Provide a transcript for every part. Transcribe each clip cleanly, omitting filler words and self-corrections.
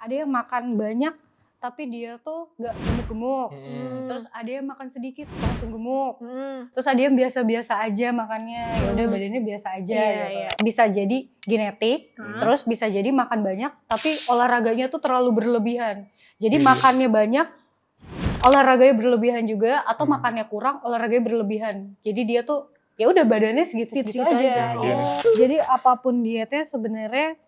Ada yang makan banyak tapi dia tuh nggak gemuk-gemuk. Terus ada yang makan sedikit langsung gemuk. Terus ada yang biasa-biasa aja makannya, ya udah badannya biasa aja. Gitu. Bisa jadi genetik, terus bisa jadi makan banyak tapi olahraganya tuh terlalu berlebihan. Jadi makannya banyak, olahraganya berlebihan juga, atau makannya kurang, olahraganya berlebihan. Jadi dia tuh ya udah badannya segitu-segitu aja. Jadi apapun dietnya sebenarnya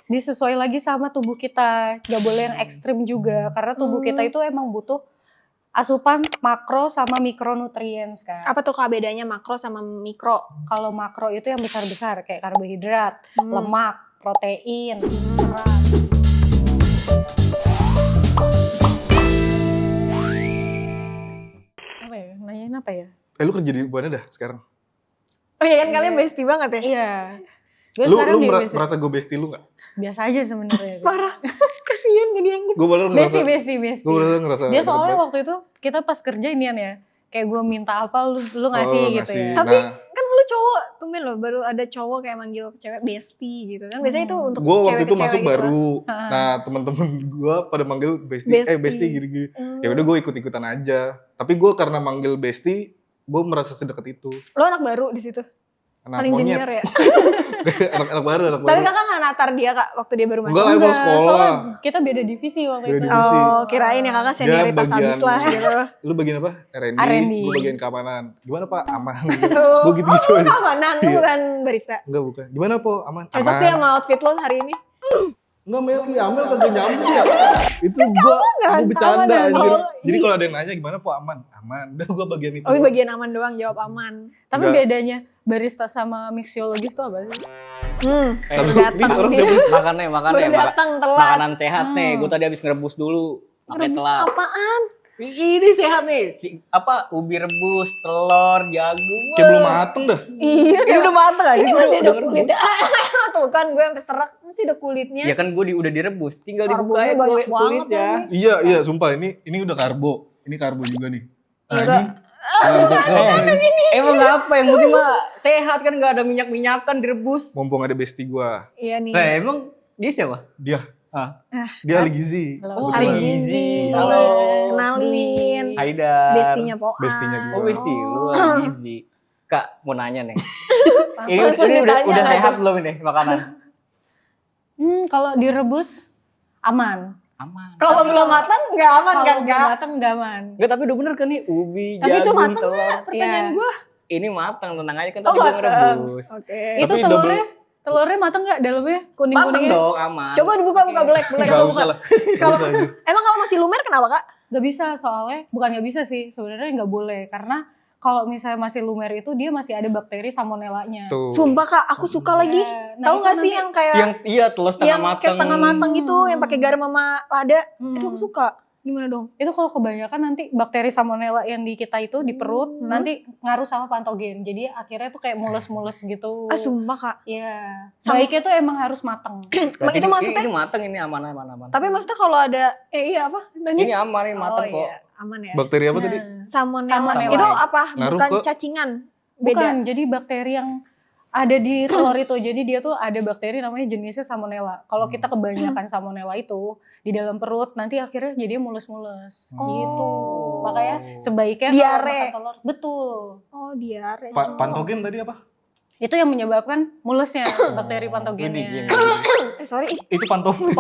disesuai lagi sama tubuh kita, nggak boleh yang ekstrim juga, karena tubuh kita itu emang butuh asupan makro sama mikronutrients kan. Apa tuh Kak bedanya makro sama mikro? Kalau makro itu yang besar-besar kayak karbohidrat, lemak, protein, serat. Apa ya? Nanyain apa ya? Lu kerja di mana dah sekarang? Oh iya kan kalian bestie banget ya? Iya. Lu merasa gue bestie lu gak? Biasa aja sebenarnya. Parah. Kasian gak dianggap. Gue baru ngerasa. Bestie. Gue baru ngerasa. Dia soalnya waktu itu kita pas kerja inian ya. Kayak gue minta apa lu ngasih gitu ya. Tapi kan lu cowok, tumben loh baru ada cowok kayak manggil cewek bestie gitu kan. Biasanya itu untuk gue cewek waktu itu masuk gitu baru. Nah temen-temen gue pada manggil bestie gini-gini. Ya udah gue ikut-ikutan aja. Tapi gue karena manggil bestie, gue merasa sedekat itu. Lo anak baru di situ? Anak paling monyet. junior ya? anak baru. Tapi kakak gak natar dia kak waktu dia baru masuk? Enggak lah, emang sekolah. Soalnya kita beda divisi waktu itu. Divisi. Oh kirain ya kakak senioritas abis lah gitu. Lu bagian apa? R&D. Gue bagian keamanan. Gimana Pak? Aman. Gue gitu-gitu aja. keamanan, lu bukan barista? Enggak bukan. Gimana Po? Aman. Cocok sih sama outfit lo hari ini. Enggak Melki, Amel kagak nyambung ya. Itu gua bercanda anjir. Jadi kalau ada yang nanya gimana Po aman? Aman. Udah gua bagian itu. Oh bagian aman doang, jawab aman. Tapi bedanya barista sama mixiologis tuh apa sih? Makannya Baru datang telat. makanan sehat nih. Gue tadi habis ngerebus dulu. Pakai telat. Apaan? Ini sehat nih. Ubi rebus, telur, jagung. Kayak belum mateng dah. Iya. Ini udah mateng aja. Ini Gue masih ada udah kulit. ngerebus. Tuh kan gue sampai serak masih ada kulitnya. Ya kan gue udah direbus. Tinggal dibuka Karbonnya ya banyak banget kulitnya. lagi. Iya, sumpah ini udah karbo. Ini karbo juga nih. Iya, Emang apa yang penting mah sehat kan, gak ada minyak-minyakan direbus. Mumpung ada bestie gua. Iya nih. Nah emang dia siapa? Dia. Ah. Dia ahli gizi. Oh, Kebetulan. ahli gizi. Halo. Kenalin. Haidar. Bestinya Poan. Bestinya gue. Oh bestie lu ahli gizi. Kak mau nanya nih. ini Langsung ditanya udah lagi. sehat belum ini makanan? Kalau direbus aman. Aman. Kalau belum matang nggak aman kan Kalau Kak? belum matang nggak aman. Enggak, tapi udah bener kan nih ubi, Tapi itu jagung, matang telur. nggak? Pertanyaan Iya. gue. Ini matang, tenang aja kan Oh, tadi gue matang. ngerebus. Oke. Itu Tapi telurnya matang nggak dalamnya? Matang Kuning-kuningnya? dong, aman. Coba dibuka black. Gak usah lah. Kalau emang kalau masih lumer kenapa Kak? Gak bisa soalnya, bukan gak bisa sih, sebenarnya nggak boleh. Karena kalau misalnya masih lumer itu dia masih ada bakteri salmonellanya. Tuh. Sumpah Kak, aku suka lagi. Nah, Tahu itu nggak sih nanti- yang kayak Yang iya telur setengah yang matang. kayak setengah matang gitu, yang pakai garam sama lada. Itu aku suka. Gimana dong? Itu kalau kebanyakan nanti bakteri salmonella yang di kita itu di perut nanti ngaruh sama patogen. Jadi akhirnya tuh kayak mules-mules gitu. Ah sumpah Kak. Iya. Sama- Baiknya tuh emang harus matang. Berarti itu maksudnya- ini matang, ini aman. Tapi maksudnya kalau ada iya apa? Ini aman, ini matang kok. Iya, aman ya. Bakteri apa tadi? Salmonella. Salmonella. Itu apa? Ngaruh Bukan ke- cacingan. Beda. Bukan, jadi bakteri yang ada di telur itu. Jadi dia tuh ada bakteri namanya jenisnya salmonella. Kalau kita kebanyakan salmonella itu di dalam perut nanti akhirnya jadi mules-mules gitu. Makanya sebaiknya kalau Diare. makan telur, betul. Oh diare. Pantogen tadi apa? Itu yang menyebabkan mulesnya bakteri patogennya. Sorry. Itu pantogen.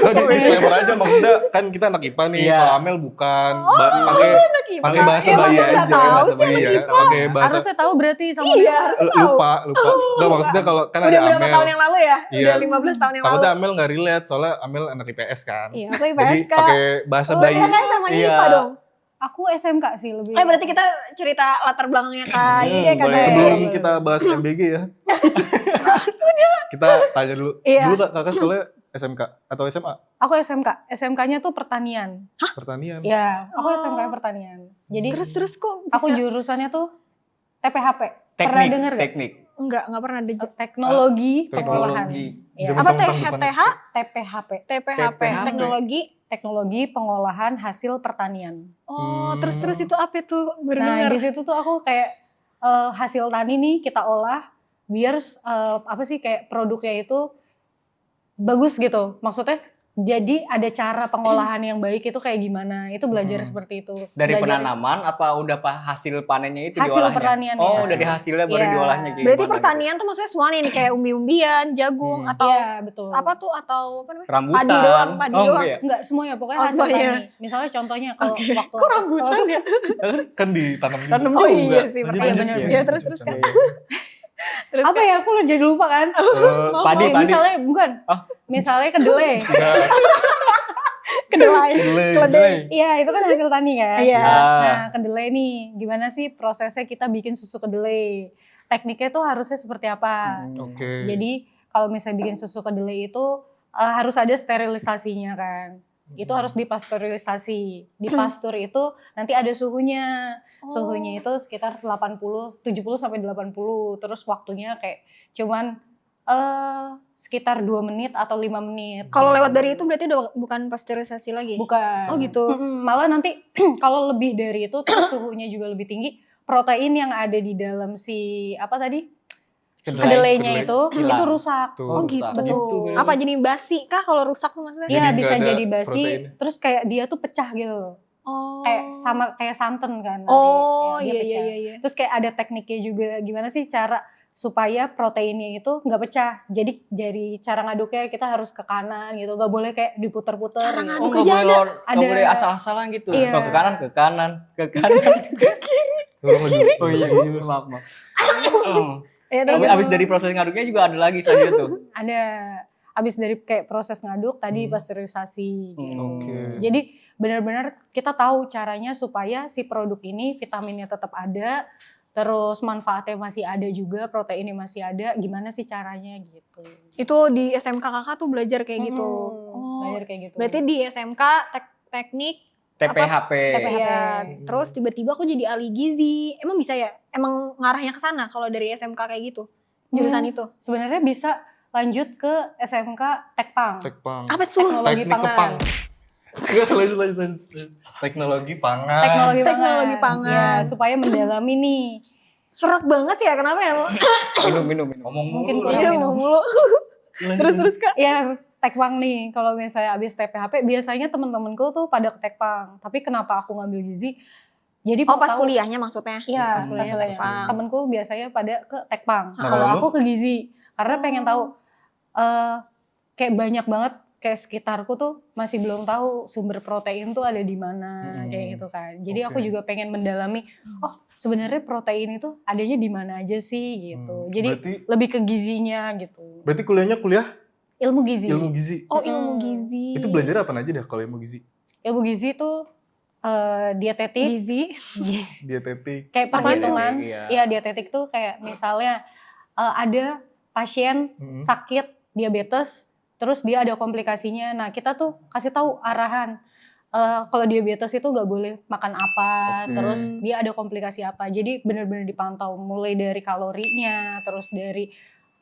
Disclaimer aja maksudnya kan kita anak IPA nih, Iya. kalau Amel bukan. Pakai bahasa Emang bayi nggak aja, tahu bahasa sih bayi anak ya. IPA. Pakai bahasa Harusnya tahu berarti sama Iya, harus tahu. lupa. Enggak maksudnya kalau kan Udah ada berapa Amel. tahun yang lalu ya? Iya. Udah 15 tahun yang lalu. Takutnya Amel nggak relate soalnya Amel anak IPS kan. Iya, aku IPS Jadi Kak. pakai bahasa bayi. Kita kan sama Iya. IPA dong. Aku SMK sih lebih. Berarti kita cerita latar belakangnya Kak. Ini deh Kak. boleh. Sebelum kita bahas MBG ya. Kita tanya dulu. Iya. Dulu kakak sekolahnya SMK atau SMA? Aku SMK. SMK-nya tuh pertanian. Pertanian. Ya, aku Oh. SMK pertanian. Jadi Terus kok aku bisa? jurusannya tuh TPHP. Pernah dengar gak? Teknik. Enggak pernah ada Teknologi Teknologi. pengolahan. Ya. Zaman apa tahun-tahun TH? TPHP. TPHP, TPHP. teknologi. Pengolahan hasil pertanian. Oh, terus itu apa tuh? Baru Nah, dengar. di situ tuh aku kayak hasil tani nih kita olah biar apa sih kayak produknya itu bagus gitu. Maksudnya jadi ada cara pengolahan yang baik itu kayak gimana. Itu belajar seperti itu. Dari Belajar penanaman apa udah hasil panennya itu hasil diolahnya? pertanian Oh, ya. dari hasilnya baru Iya. diolahnya kayak Berarti gimana pertanian tuh maksudnya semuanya nih kayak umbi-umbian, jagung atau Iya, betul. apa tuh atau apa namanya? gitu? Rambutan. Padi doang, padi oh, doang. enggak ya? Enggak semuanya, pokoknya Oh, hasil semuanya. tani. Misalnya contohnya kalau waktu Kok aku rambutan sekolah- ya? Kan ditanam juga. Tanam Oh juga. iya sih, Lanjut, pertanyaan bener. Ya, terus Kak. Terus apa ya, aku lo jadi lupa kan? Padi, Kayak padi. misalnya bukan. Oh. Misalnya kedelai. kedelai. Kedelai. Iya, itu kan hasil tani kan. Iya. Nah, kedelai nih, gimana sih prosesnya kita bikin susu kedelai? Tekniknya tuh harusnya seperti apa? Oke. Jadi kalau misalnya bikin susu kedelai itu harus ada sterilisasinya kan. Itu harus dipasteurisasi. Di pastur itu nanti ada suhunya. Suhunya itu sekitar 70 sampai 80. Terus waktunya kayak cuman sekitar 2 menit atau 5 menit. Kalau lewat dari itu berarti udah bukan pasteurisasi lagi. Bukan. Oh gitu. Malah nanti kalau lebih dari itu terus suhunya juga lebih tinggi, protein yang ada di dalam si apa tadi? Kedelainya itu Hilang. rusak. Tuh. Oh rusak. gitu. Betul. Apa jadi basi kah kalau rusak tuh maksudnya? Jadi Iya, nggak bisa ada jadi basi. protein. Terus kayak dia tuh pecah gitu. Oh. Kayak sama kayak santan kan nanti. Oh Ya, dia iya pecah. iya. Terus kayak ada tekniknya juga, gimana sih cara supaya proteinnya itu nggak pecah. Jadi dari cara ngaduknya kita harus ke kanan gitu, nggak boleh kayak diputer-puter. Cara gitu. ngaduk Oh, nggak aja boleh ada. nggak Ada. boleh asal-asalan gitu. Iya. Kalau ke kanan, ke kanan, ke kanan. Oh iya, maaf. Ya, Abis dari proses ngaduknya juga ada lagi selanjutnya tuh. Ada abis dari kayak proses ngaduk tadi pasteurisasi gitu. Oke. Jadi benar-benar kita tahu caranya supaya si produk ini vitaminnya tetap ada, terus manfaatnya masih ada juga, proteinnya masih ada, gimana sih caranya gitu. itu di SMK kakak tuh belajar kayak gitu. Oh. Belajar kayak gitu. Berarti di SMK teknik TPHP. TPHP. ya. Terus tiba-tiba aku jadi ahli gizi. Emang bisa ya? Emang ngarahnya ke sana kalau dari SMK kayak gitu? Jurusan itu. Sebenarnya bisa lanjut ke SMK Tekpang. Tekpang. Apa tuh? Teknologi Teknik pangan. kepang. Enggak, lanjut. Teknologi pangan. Teknologi pangan. Ya, supaya mendalami nih. Serak banget ya, kenapa ya? Minum. Ngomong Mungkin mulu. kurang Iya, minum. mulu. Terus Kak. Ya, Tekpang nih, kalau misalnya abis TPHP, biasanya temen-temenku tuh pada ke Tekpang. Tapi kenapa aku ngambil gizi? Jadi Oh mau pas tahu- kuliahnya maksudnya? Iya, Pas kuliahnya kuliahnya Tekpang. temenku biasanya pada ke Tekpang. Nah, Kalau kalau aku ke gizi, karena pengen tahu kayak banyak banget kayak sekitarku tuh masih belum tahu sumber protein tuh ada di mana kayak gitu kan. Jadi aku Oke. juga pengen mendalami, oh sebenarnya protein itu adanya di mana aja sih gitu. Jadi Berarti- lebih ke gizinya gitu. Berarti kuliahnya kuliah Ilmu gizi. ilmu gizi. Oh ilmu gizi. Itu belajar apa aja dah kalau ilmu gizi? Ilmu gizi itu dietetik, gizi. Dietetik. kayak perhitungan. Dietetik, iya. Iya, dietetik tuh kayak misalnya ada pasien sakit diabetes, terus dia ada komplikasinya. Nah, kita tuh kasih tahu arahan. Kalau diabetes itu nggak boleh makan apa, Oke. terus dia ada komplikasi apa. Jadi benar-benar dipantau mulai dari kalorinya, terus dari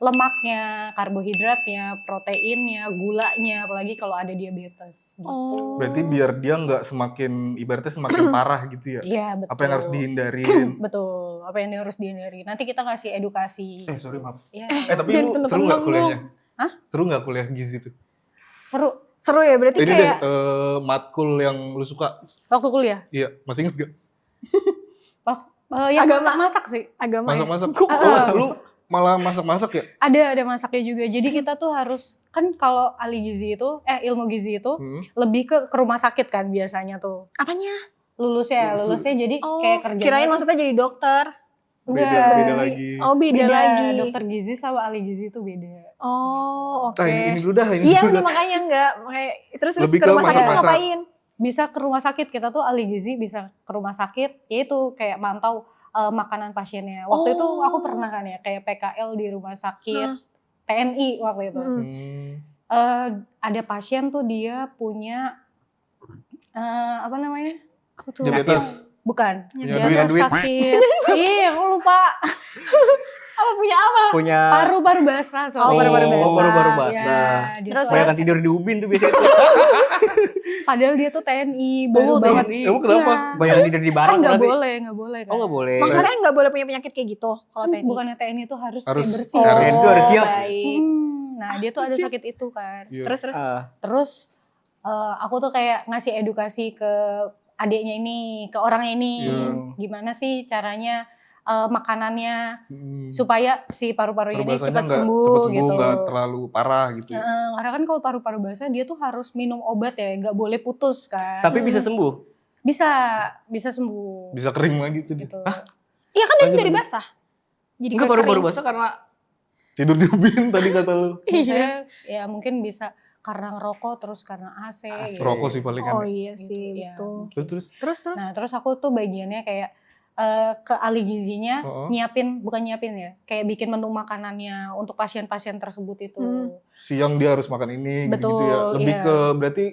lemaknya, karbohidratnya, proteinnya, gulanya, apalagi kalau ada diabetes. Gitu. Oh. Berarti biar dia nggak semakin ibaratnya semakin parah gitu ya. Iya, betul. Apa yang harus dihindarin? Betul, apa yang harus dihindari. Nanti kita kasih edukasi. Sorry maaf. Ya, Tapi Jangan lu tentu-tentu seru nggak dong. kuliahnya? Hah? Seru nggak kuliah gizi tuh? seru. Seru ya berarti Ini deh kayak matkul yang lu suka. Waktu kuliah, Iya, masih inget gak? yang Agama. masak-masak sih. agama ya. Masak-masak. Ah. Oh, lu malah masak-masak ya? Ada masaknya juga. Jadi kita tuh harus, kan kalau ahli gizi itu, ilmu gizi itu lebih ke rumah sakit kan biasanya tuh. Apanya? Lulusnya jadi Oh, kayak kerjanya. kirain tuh- maksudnya jadi dokter. Enggak. Beda lagi. Oh beda lagi. Dokter gizi sama ahli gizi itu beda. Oh oke. Ah, ini dulu dah, ini Iya dulu udah dah. makanya enggak. Kayak terus Lebih ke ke rumah sakit masak-masak. ngapain? Bisa ke rumah sakit, kita tuh ahli gizi bisa ke rumah sakit, yaitu kayak mantau makanan pasiennya. Waktu itu aku pernah kan ya, kayak PKL di rumah sakit TNI waktu itu. Ada pasien tuh dia punya apa namanya? Diabetes. Bukan. Punya Dia duit. tuh sakit. Ih, aku lupa. Apa punya apa? Punya Paru-paru basah. Oh, paru-paru basah. paru-paru basah. Ya, dia Terus, tuh- Banyakan tidur di ubin tuh biasanya. padahal dia tuh TNI, baru Oh, banget. TNI. Emang kenapa? Iya. Banyakan tidur di barak Kan nggak berarti. boleh kan. Oh nggak boleh. Maksudnya nggak boleh punya penyakit kayak gitu kalau Kan TNI. bukannya TNI itu harus Harus- kayak bersih. harus- itu harus siap. Baik. Nah dia tuh ada sakit itu kan. Iya. Terus aku tuh kayak ngasih edukasi ke adiknya ini, ke orang ini, gimana sih caranya makanannya supaya si paru-parunya ini cepat sembuh gitu. Nggak terlalu parah gitu ya. Karena kan kalau paru-paru basah dia tuh harus minum obat ya, nggak boleh putus kan. Tapi bisa sembuh? Bisa sembuh. Bisa kering lagi tuh. Gitu. Iya kan dia dari basah. Jadi Enggak, nggak paru-paru kering. basah karena Tidur di ubin tadi kata lu. Iya. Ya mungkin bisa karena ngerokok terus karena AC. Gitu. Rokok sih paling kan. Oh iya sih, Gitu, betul. Terus Terus. Nah terus aku tuh bagiannya kayak ke ahli gizinya bukan nyiapin ya, kayak bikin menu makanannya untuk pasien-pasien tersebut itu. siang dia harus makan ini Betul, gitu ya. Lebih iya. ke berarti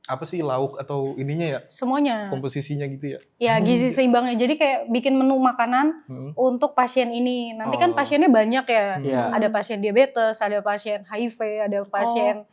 apa sih lauk atau ininya ya? Semuanya. Komposisinya gitu ya. Ya gizi seimbangnya. Jadi kayak bikin menu makanan untuk pasien ini. Nanti kan pasiennya banyak ya. Iya. Ada pasien diabetes, ada pasien HIV, ada pasien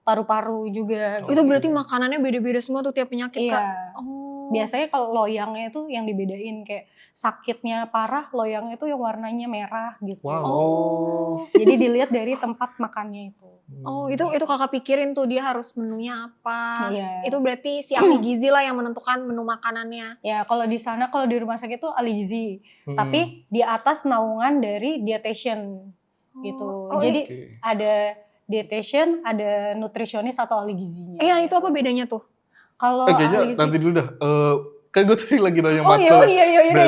paru-paru juga. Itu berarti makanannya beda-beda semua tuh tiap penyakit Iya. Kak. Oh. Biasanya kalau loyangnya itu yang dibedain kayak sakitnya parah, loyangnya itu yang warnanya merah gitu. Wow. Oh. Jadi dilihat dari tempat makannya itu. Oh, itu kakak pikirin tuh dia harus menunya apa. Iya. Itu berarti si ahli gizi lah yang menentukan menu makanannya. Ya kalau di sana, kalau di rumah sakit itu ahli gizi. Tapi di atas naungan dari dietitian gitu. Oh, Jadi Oke. ada dietitian, ada nutrisionis atau ahli gizinya. Itu apa bedanya tuh? Kalau Kayaknya ahli gizi, nanti dulu dah. Kan gue tadi lagi nanya Oh matkul. iya, udah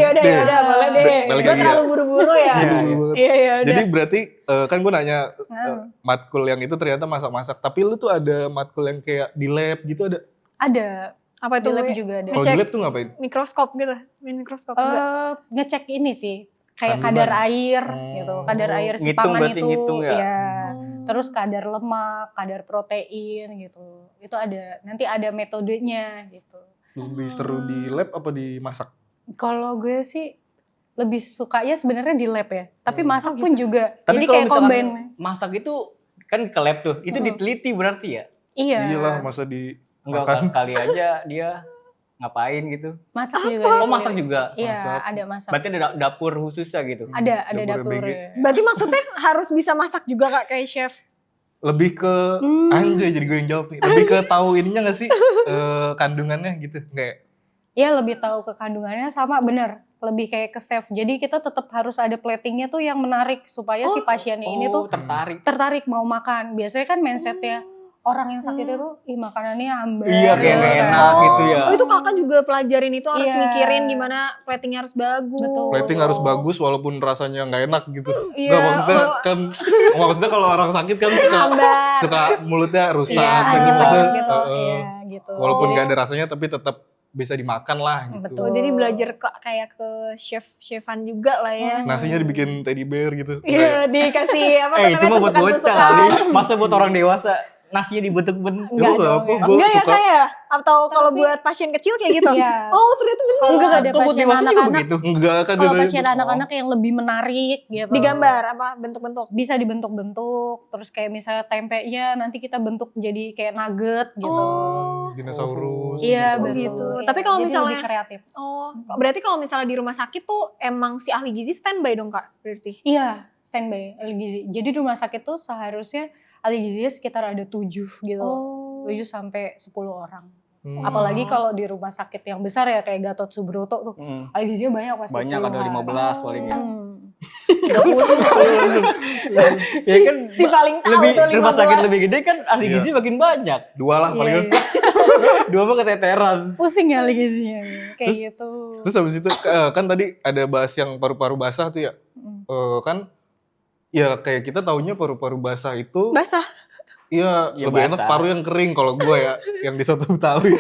boleh deh. Balik Gue lagi ya. terlalu buru-buru ya. Iya, udah. Jadi berarti kan gue nanya matkul yang itu ternyata masak-masak. Tapi lu tuh ada matkul yang kayak di lab gitu ada? ada. Apa Di itu? lab juga ada. Kalau di Ngecek. lab tuh ngapain? Mikroskop gitu. Main mikroskop enggak? Ngecek ini sih. Kayak Kandungan. kadar air gitu. Kadar air si Ngitung pangan berarti itu. ngitung ya? Iya. Terus kadar lemak, kadar protein gitu. Itu ada. Nanti ada metodenya gitu. Lebih seru di lab apa di masak? Kalau gue sih lebih sukanya sebenarnya di lab ya. Tapi masak pun juga. Tapi Jadi kalau kayak misalkan combine. masak itu kan ke lab tuh, itu diteliti berarti ya? Iya. Iyalah masa di Enggak, makan. kali aja dia ngapain gitu. Masak juga. Oh masak juga? Iya, Masak. ada masak. Berarti ada dapur khususnya gitu? Ada Dapurnya dapurnya. Berarti maksudnya harus bisa masak juga Kak kayak chef. Lebih ke anjay jadi gue yang jawab nih. Lebih ke tahu ininya gak sih kandungannya gitu kayak. Ya lebih tahu ke kandungannya sama bener. Lebih kayak ke chef. Jadi kita tetap harus ada platingnya tuh yang menarik supaya si pasiennya ini tuh tertarik mau makan. Biasanya kan mindsetnya orang yang sakit itu, makanannya hambar. Iya kayak gak enak gitu ya. Oh itu kakak juga pelajarin itu harus Iya. mikirin gimana platingnya harus bagus. Betul. Plating harus bagus walaupun rasanya nggak enak gitu. Iya. Nggak maksudnya kan, maksudnya kalau orang sakit kan Hambar. suka mulutnya rusak. Iya, gitu. nyepet Maksudnya, gitu. Iya, gitu. walaupun nggak ada rasanya tapi tetap bisa dimakan lah gitu. Betul. Oh, jadi belajar kayak ke chef-chefan juga lah ya. Nasinya dibikin teddy bear gitu. Iya, dikasih apa Itu mah buat bocah tusukan-tusukan. kali. Masa buat orang dewasa nasinya dibentuk-bentuk. Enggak dong, ya. Enggak ya kayak atau kalau buat pasien kecil kayak gitu. Iya. Oh, ternyata bener. Kalau ada Kalau buat pasien dewasa juga anak-anak, begitu. Enggak kan kalau ada pasien yang- anak-anak yang lebih menarik gitu. Digambar apa bentuk-bentuk. Bisa dibentuk-bentuk, terus kayak misalnya tempenya nanti kita bentuk jadi kayak nugget gitu. dinosaurus. Iya, Oh, betul. gitu. Iya, Tapi kalau jadi misalnya- lebih kreatif. Oh, berarti kalau misalnya di rumah sakit tuh emang si ahli gizi standby dong Kak berarti. Iya, standby ahli gizi. Jadi di rumah sakit tuh seharusnya ahli gizinya sekitar ada 7 gitu. Oh. 7 sampai 10 orang. Hmm. Apalagi kalau di rumah sakit yang besar ya kayak Gatot Subroto tuh. Ahli gizinya banyak pasti. Banyak ada puluhan. 15 paling ya. 30. Ya kan Si paling tahu lebih tuh rumah 15. sakit lebih gede kan ahli Iya. gizi makin banyak. 2 lah paling. Iya, kan. Dua mah keteteran. Pusing ya ahli gizinya. Kayak Terus- gitu. Terus habis itu kan tadi ada bahas yang paru-paru basah tuh ya. Kan ya kayak kita taunya paru-paru basah itu Basah. iya Ya, lebih enak basah. paru yang kering kalau gue ya yang di soto Betawi.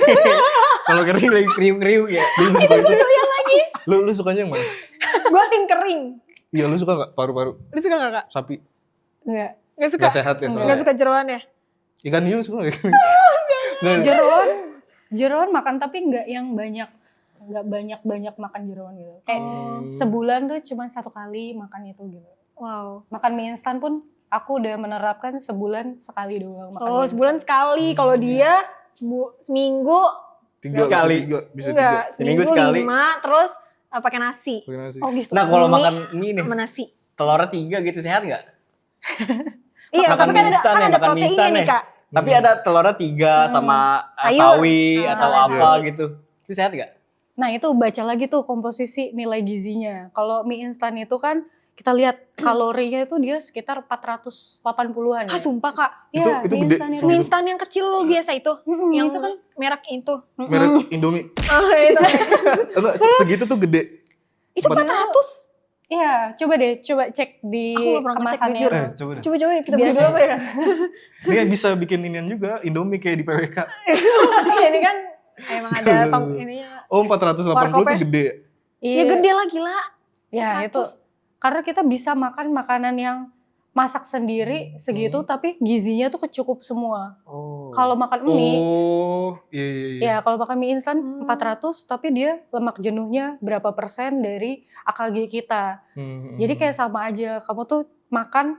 Kalau kering lagi kriuk-kriuk ya. Lu sukanya yang mana? Gua tim kering. Iya lu suka nggak paru-paru Lu suka gak Kak? sapi? Enggak. Gak suka? Nggak sehat ya Gak soalnya. suka jeroan ya? Ikan hiu suka nggak? Nggak. Jeroan makan tapi enggak yang banyak, enggak banyak makan jeroan gitu. Kayak sebulan tuh cuma 1 kali makan itu gitu. Wow. Makan mie instan pun aku udah menerapkan sebulan sekali doang makan Oh, mie sebulan instan. sekali. Kalau dia seminggu 3 Sekali. bisa 3. enggak, Seminggu seminggu sekali. 5 terus pakai nasi. Pakai nasi. Oh gitu. Nah kalau Mie makan mie nih, Sama nasi. telurnya 3 gitu sehat nggak? Iya, Makan tapi kan mie ada, instan kan ya, ada makan mie proteinnya instan nih ya. Kak. Tapi ada telurnya 3 sama Sayur. sawi atau Sawi. apa gitu. Itu sehat gak? Nah itu baca lagi tuh komposisi nilai gizinya. Kalau mie instan itu kan kita lihat kalorinya itu dia sekitar 480-an ya. Ah sumpah Kak, Iya, itu mie gede. instan itu. mie instan yang kecil biasa itu, yang itu kan merek itu. Merek Indomie. Oh itu. Enggak, segitu tuh gede. Itu Sebenarnya- 400. Iya, coba deh, coba cek di Aku nggak pernah ngecek, kemasannya. jujur. Coba deh. Coba-coba kita beli Biasa. dulu apa ya? Dia bisa bikin inian juga, Indomie kayak di PWK. Ini kan emang ada tong ininya. Oh, 480 Warkopnya. tuh gede. Ya gede lah gila. Ya 400. itu karena kita bisa makan makanan yang masak sendiri segitu tapi gizinya tuh kecukup semua. Oh. Kalau makan mie, Oh, iya. ya kalau makan mie instan Hmm. 400 tapi dia lemak jenuhnya berapa persen dari AKG kita. Jadi kayak sama aja, kamu tuh makan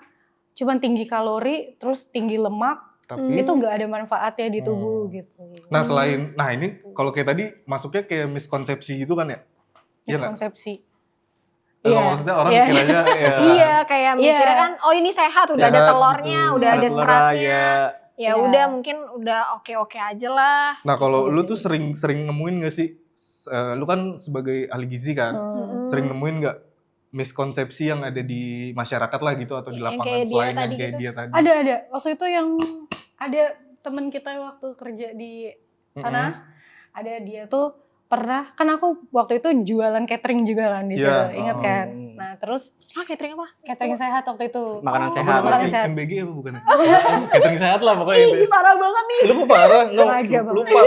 cuman tinggi kalori terus tinggi lemak, tapi itu nggak ada manfaatnya di tubuh gitu. nah selain ini kalau kayak tadi masuknya kayak miskonsepsi gitu kan ya? Iya nggak? Miskonsepsi. Kalau maksudnya orang Iya. kiranya ya. Iya kayak mikirnya Iya. kan oh ini sehat udah ada Sehat, telurnya, gitu. udah ada telurnya, seratnya. ya. Ya Iya. udah mungkin udah oke-oke aja lah. Nah kalau Iya lu sih. tuh sering nemuin gak sih? Lu kan sebagai ahli gizi kan, Hmm. sering nemuin gak miskonsepsi yang ada di masyarakat lah gitu atau di Yang lapangan kayak dia selain yang tadi kayak gitu. dia tadi? Ada. Waktu itu yang ada temen kita waktu kerja di sana, ada dia tuh pernah, kan aku waktu itu jualan catering juga kan di situ, Iya, ingat oh. kan? Nah terus Ah catering apa? catering sehat waktu itu. Makanan Apa sehat. namanya? Makanan sehat. MBG apa bukan? Catering sehat lah pokoknya itu. Ih parah banget nih. Lu kok parah? Nggak, Sengaja banget. lupa.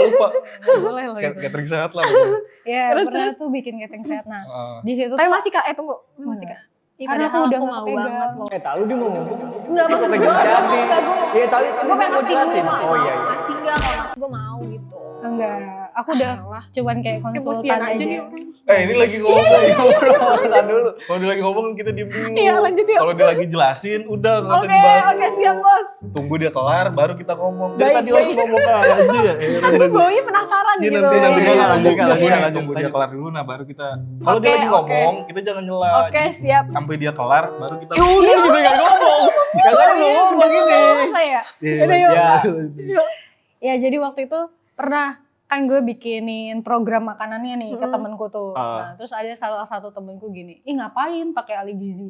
Boleh loh itu. Catering sehat lah pokoknya. Ya Terus, pernah tuh bikin catering sehat. Nah Ah. di situ Tapi tuh masih Kak, tunggu. Masih Kak. Ih, Karena padahal aku udah aku nggak mau pegang. banget loh. Tahu dia mau ngomong. Enggak maksud gue, enggak gue. Iya, tahu. Gue pengen pasti dulu mah. Oh iya. Masih enggak, kalau masih gue mau gitu. enggak, aku udah Alah. cuman kayak konsultan Emosian aja. nih. Ini lagi ngomong. Tahan dulu. Kalau dia lagi ngomong kita diem dulu. Iya, lanjut yuk. Kalau dia lagi jelasin, udah nggak usah Oke, dibahas. oke siap bos. Tunggu dia kelar, baru kita ngomong. Dari Baik, tadi langsung baik. ngomong aja ya. Aku baunya penasaran Iya gitu. nanti Iya, kita iya, lanjut, Kak, lanjut, lanjut, tunggu dia lanjut. kelar dulu, nah baru kita. Kalau dia Oke, lagi oke. ngomong, kita jangan nyela. Oke, siap. Sampai dia kelar, baru kita. Udah juga gak ngomong. Gak ada ngomong begini. Selesai ya? Iya, yuk. iya. Ya jadi waktu itu pernah kan gue bikinin program makanannya nih ke Mm-mm. temenku tuh. Nah, terus ada salah satu temenku gini, ih ngapain pakai ahli gizi?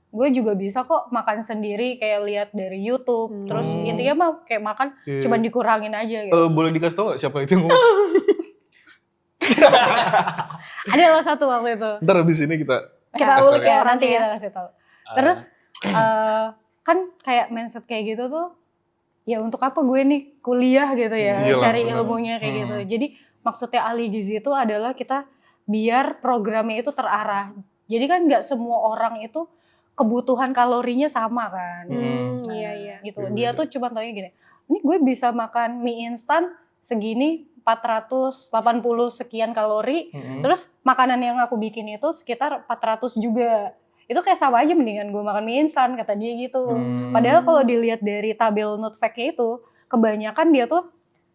Gue juga bisa kok makan sendiri kayak lihat dari YouTube. Terus intinya mah kayak makan Iya. cuman dikurangin aja gitu. Boleh dikasih tau gak siapa itu yang ngomong? Ada lah satu waktu itu. Ntar abis ini kita. Kita kasih ulik tau ya, ya. nanti kita kasih tahu. Terus kan kayak mindset kayak gitu tuh, ya untuk apa gue nih kuliah gitu ya, Iyalah, cari bener. ilmunya kayak gitu. Jadi maksudnya ahli gizi itu adalah kita biar programnya itu terarah. Jadi kan nggak semua orang itu kebutuhan kalorinya sama kan. Nah, Iya. gitu. Beda-beda. Dia tuh cuma taunya gini, ini gue bisa makan mie instan segini 480 sekian kalori, terus makanan yang aku bikin itu sekitar 400 juga. Itu kayak sama aja mendingan gue makan mie instan, kata dia gitu. Padahal kalau dilihat dari tabel nutfeknya itu, kebanyakan dia tuh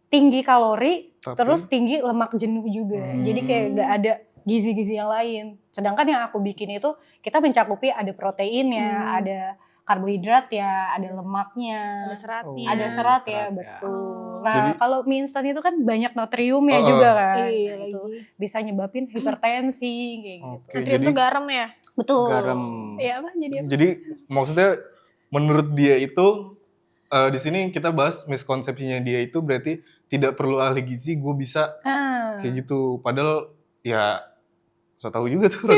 tinggi kalori, Tapi- terus tinggi lemak jenuh juga. Jadi kayak gak ada gizi-gizi yang lain. Sedangkan yang aku bikin itu, kita mencakupi ada proteinnya, ada karbohidrat ya, ada lemaknya, Ada seratnya. ada serat ya, serat ya. betul. Nah Jadi- kalau mie instan itu kan banyak natriumnya juga kan. Iya Nah, itu lagi. bisa nyebabin hipertensi kayak gitu. Oke, Natrium jadi tuh garam ya? Betul. Garam. Iya apa? Jadi apa? jadi maksudnya menurut dia itu di sini kita bahas miskonsepsinya dia itu berarti tidak perlu ahli gizi, gue bisa Ah, kayak gitu. Padahal ya saya tahu juga tuh.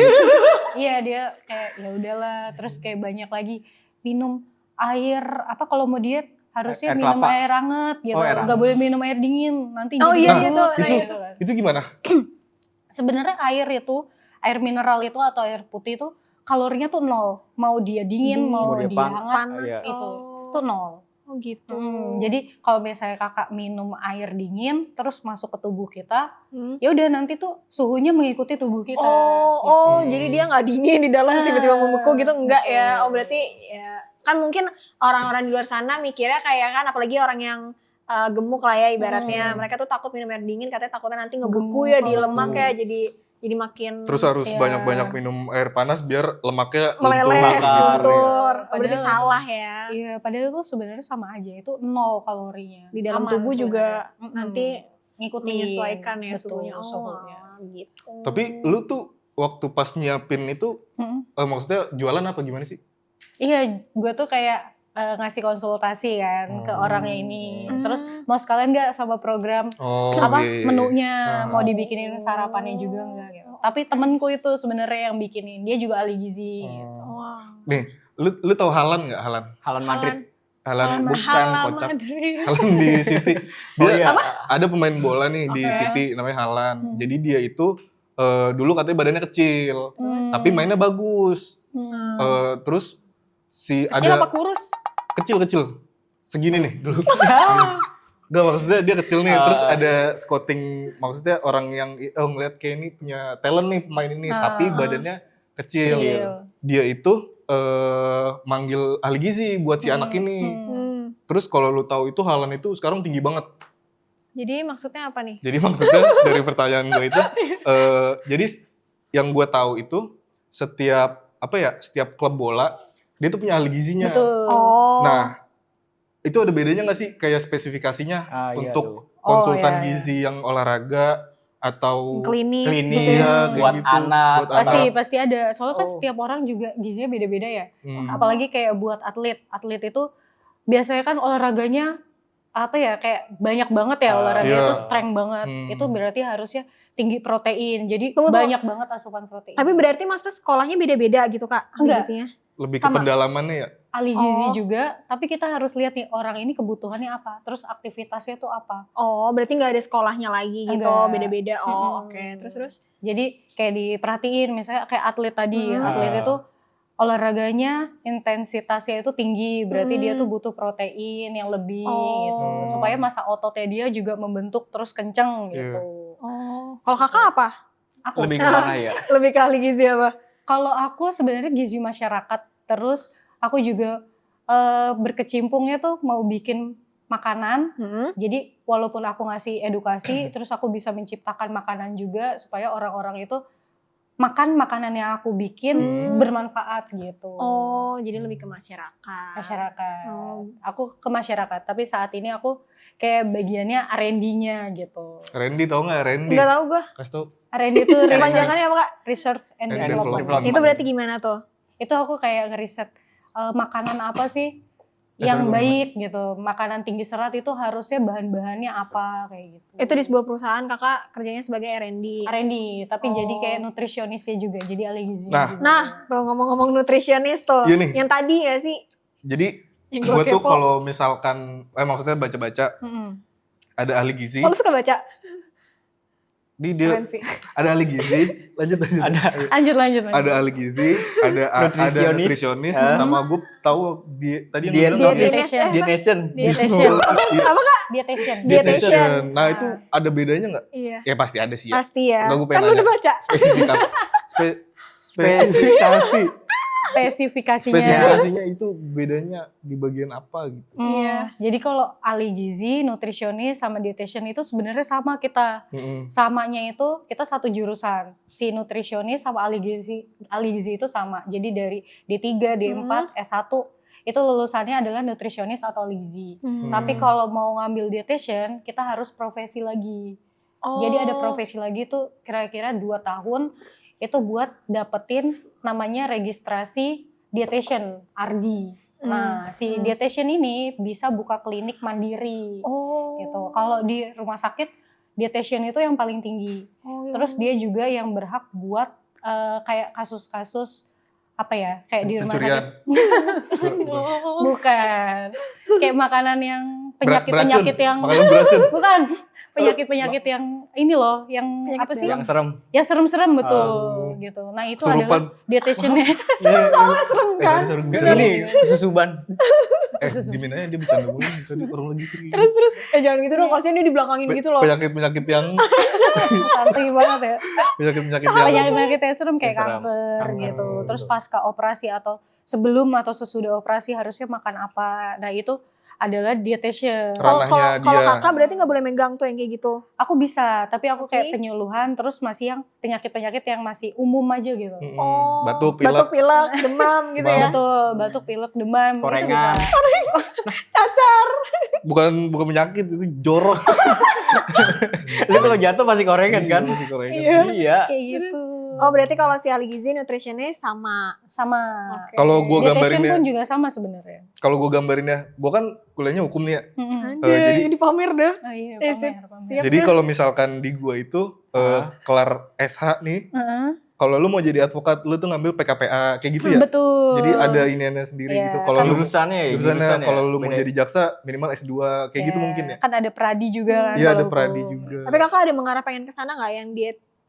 iya dia kayak ya udahlah, terus kayak banyak lagi minum air apa kalau mau diet harusnya Air minum kelapa. air hangat gitu. Oh, air Nggak hangat. boleh minum air dingin, nanti Oh, jadi iya, gendut, itu, kayak nah, gitu kan. Itu gimana? Sebenarnya air mineral itu atau air putih itu kalorinya tuh nol. Mau dia dingin, Dingin. mau Mau dia dia hangat, Panas. Iya. itu Oh. tuh nol. Oh gitu. Jadi kalau misalnya kakak minum air dingin terus masuk ke tubuh kita, Hmm. ya udah nanti tuh suhunya mengikuti tubuh kita. Oh, gitu. jadi dia nggak dingin di dalam terus tiba-tiba membeku gitu enggak ya? betul. Oh berarti ya kan mungkin orang-orang di luar sana mikirnya kayak kan apalagi orang yang gemuk lah ya ibaratnya mereka tuh takut minum air dingin katanya takutnya nanti ngebeku Gemuk, ya di betul. lemak ya jadi Jadi makin Terus harus Iya. banyak-banyak minum air panas biar lemaknya meleleh, bakar, luntur. Oh, berarti Padahal- salah ya. Iya, padahal itu sebenarnya sama aja, itu 0 kalorinya. Di dalam Aman tubuh juga sebenarnya. nanti ngikutin menyesuaikan ya betul, suhunya. suhunya. Gitu. Tapi lu tuh waktu pas nyiapin itu Mm-mm. maksudnya jualan apa gimana sih? Iya, gue tuh kayak ngasih konsultasi kan ke orangnya ini. Hmm. Terus mau sekalian nggak sama program Oh, apa iya, iya. menunya, mau Ah. dibikinin sarapannya juga nggak gitu. Tapi temenku itu sebenarnya yang bikinin, dia juga ahli gizi. Gitu. Oh. Wah. Nih, lu tahu Halan nggak Halan? Halan Madrid. Halan bukan Hala kocak. Madrid. Halan di City. Dia Oh iya. ada pemain bola nih di Oke. City namanya Halan. Hmm. Jadi dia itu dulu katanya badannya kecil, Hmm. tapi mainnya bagus. Hmm. Terus si Kecil ada apa kurus? kecil-kecil. Segini nih dulu. Gak, maksudnya dia kecil nih, terus ada scouting, maksudnya orang yang ngeliat kayak ini punya talent nih pemain ini, tapi badannya kecil. Kecil. Dia itu manggil ahli gizi buat si anak ini. Terus kalau lu tahu itu Halan itu sekarang tinggi banget. Jadi maksudnya apa nih? Jadi maksudnya dari pertanyaan gue itu, jadi yang gue tahu itu setiap klub bola dia tuh punya ahli gizinya. Betul. Oh. Nah, itu ada bedanya nggak sih kayak spesifikasinya Iya untuk tuh. konsultan Oh, iya, iya. gizi yang olahraga atau klinis. Klinis gitu. Iya, kayak buat gitu. anak. Buat Pasti anak. pasti ada. Soalnya kan Oh. setiap orang juga gizinya beda-beda ya. Hmm. Apalagi kayak buat atlet. Atlet itu biasanya kan olahraganya apa ya, kayak banyak banget ya olahraganya Iya. itu strength banget. Hmm. Itu berarti harusnya tinggi protein. Jadi Tunggu. banyak banget asupan protein. Tapi berarti maksudnya sekolahnya beda-beda gitu Kak? Enggak. Gizinya? Lebih Sama. ke pendalamannya ya. ahli gizi Oh. juga, tapi kita harus lihat nih orang ini kebutuhannya apa, terus aktivitasnya tuh apa. Oh, berarti nggak ada sekolahnya lagi gitu, Enggak. beda-beda. Oh, Mm-mm. oke. Terus? Jadi kayak diperhatiin, misalnya kayak atlet tadi, Hmm. atlet itu olahraganya intensitasnya itu tinggi, berarti dia tuh butuh protein yang lebih gitu, Oh. supaya masa ototnya dia juga membentuk terus kenceng gitu. Oh, kalau Kakak apa? Aku, Lebih kemana ya? Lebih ke ahli gizi apa? kalau aku sebenarnya gizi masyarakat, terus aku juga berkecimpungnya tuh mau bikin makanan. Jadi walaupun aku ngasih edukasi, terus aku bisa menciptakan makanan juga supaya orang-orang itu makan makanan yang aku bikin bermanfaat gitu. Oh, jadi lebih ke masyarakat. Masyarakat. Oh. Aku ke masyarakat, tapi saat ini aku kayak bagiannya R&D-nya gitu. Randy tau nggak Randy? Enggak tahu gue. Kasih tau. R&D itu Kepanjangannya apa Kak? Research and And Development. Development. Itu berarti gimana tuh? Itu aku kayak ngeriset makanan apa sih Dasar yang gue baik gitu. Makanan tinggi serat itu harusnya bahan-bahannya apa kayak gitu. Itu di sebuah perusahaan Kakak kerjanya sebagai R&D. R&D, tapi Oh. jadi kayak nutrisionisnya juga, jadi ahli gizi. Nah. juga. Nah, tuh ngomong-ngomong nutrisionis tuh. Iya nih. Yang tadi ya sih? Jadi Yang gue tuh kepo. kalau misalkan, maksudnya baca-baca Mm-mm. ada ahli gizi, Oh, lu suka baca? dia Keren sih. ada ahli gizi, lanjut. Lanjut. Ada ahli gizi, ada nutrisionis, Ah. sama gue tahu tadi Diet- yang bilang apa? dietitian. Dietitian. Dietitian. Apa Kak? Dietitian. Dietitian. Nah itu ada bedanya nggak? Iya. Ya pasti ada sih ya. Pasti ya. Enggak, gue Kan pengen lu udah nanya. baca. Spesifikasi. Spesifikasinya. Spesifikasinya itu bedanya di bagian apa gitu. Iya. Jadi kalau ahli gizi, nutrisionis sama dietitian itu sebenarnya sama kita. Mm-mm. Samanya itu kita satu jurusan. Si nutrisionis sama ahli gizi itu sama. Jadi dari D3, D4, S1 itu lulusannya adalah nutrisionis atau ahli gizi. Tapi kalau mau ngambil dietitian, kita harus profesi lagi. Oh. Jadi ada profesi lagi tuh kira-kira 2 tahun itu buat dapetin namanya registrasi dietitian RD. Nah, si dietitian ini bisa buka klinik mandiri. Oh. Gitu. Kalau di rumah sakit dietitian itu yang paling tinggi. Oh, Terus dia juga yang berhak buat kayak kasus-kasus apa ya? Kayak di rumah Pencurian. sakit. Bukan. Kayak makanan yang penyakit-penyakit yang Makanan beracun. bukan. Penyakit-penyakit yang ini loh, yang Penyakit apa sih? Yang serem. Ya serem-serem betul gitu. Nah, itu Kesurupan. adalah dietitiannya. Soalnya serem kan? Sorry, Ini susuban. Dimin aja dia bercanda gue. Tadi orang lagi serius. Terus. Jangan gitu dong, kasihan dia di belakangin gitu loh. Penyakit-penyakit yang Santai banget ya. penyakit-penyakit yang Penyakit-penyakit yang serem kayak Yang serem. kanker gitu. Kanker. Terus pasca operasi atau sebelum atau sesudah operasi harusnya makan apa. Nah, itu adalah dietitian. Ranahnya Kalau dia. kakak berarti nggak boleh megang tuh yang kayak gitu. Aku bisa, tapi aku kayak Oke. penyuluhan, terus masih yang penyakit-penyakit yang masih umum aja gitu. Mm-mm. Batuk, pilek. Batuk, pilek, demam gitu Demam. ya. Betul, batuk, pilek, demam, Korengan. itu bisa. Cacar. Bukan penyakit, itu jorok. Lu kalau jatuh pasti korengan kan? Masih korengan. Iya. Iya. Kayak gitu. Oh berarti kalau si Ali Gizi nutritionnya sama. Sama. Oke. Kalau gua Dietitian gambarinnya, pun juga sama sebenarnya. kalau gue gambarinnya, gue kan kuliahnya hukum nih ya. Mm-mm. jadi- Anjay, dipamer dah. Oh iya, Sip, pamer. siap. Jadi deh. kalau misalkan di gua itu kelar SH nih, Heeh. kalau lu mau jadi advokat, lu tuh ngambil PKPA kayak gitu ya. Betul. Jadi ada iniannya sendiri Iya, gitu. Kalau lu Jurusannya ya. jurusannya, jurusannya kalau lu mau beda. jadi jaksa minimal S2 kayak gitu Ya, mungkin ya. Kan ada pradi juga kan. Iya ada kalau pradi hukum. juga. Tapi kakak ada mengarah pengen ke sana nggak yang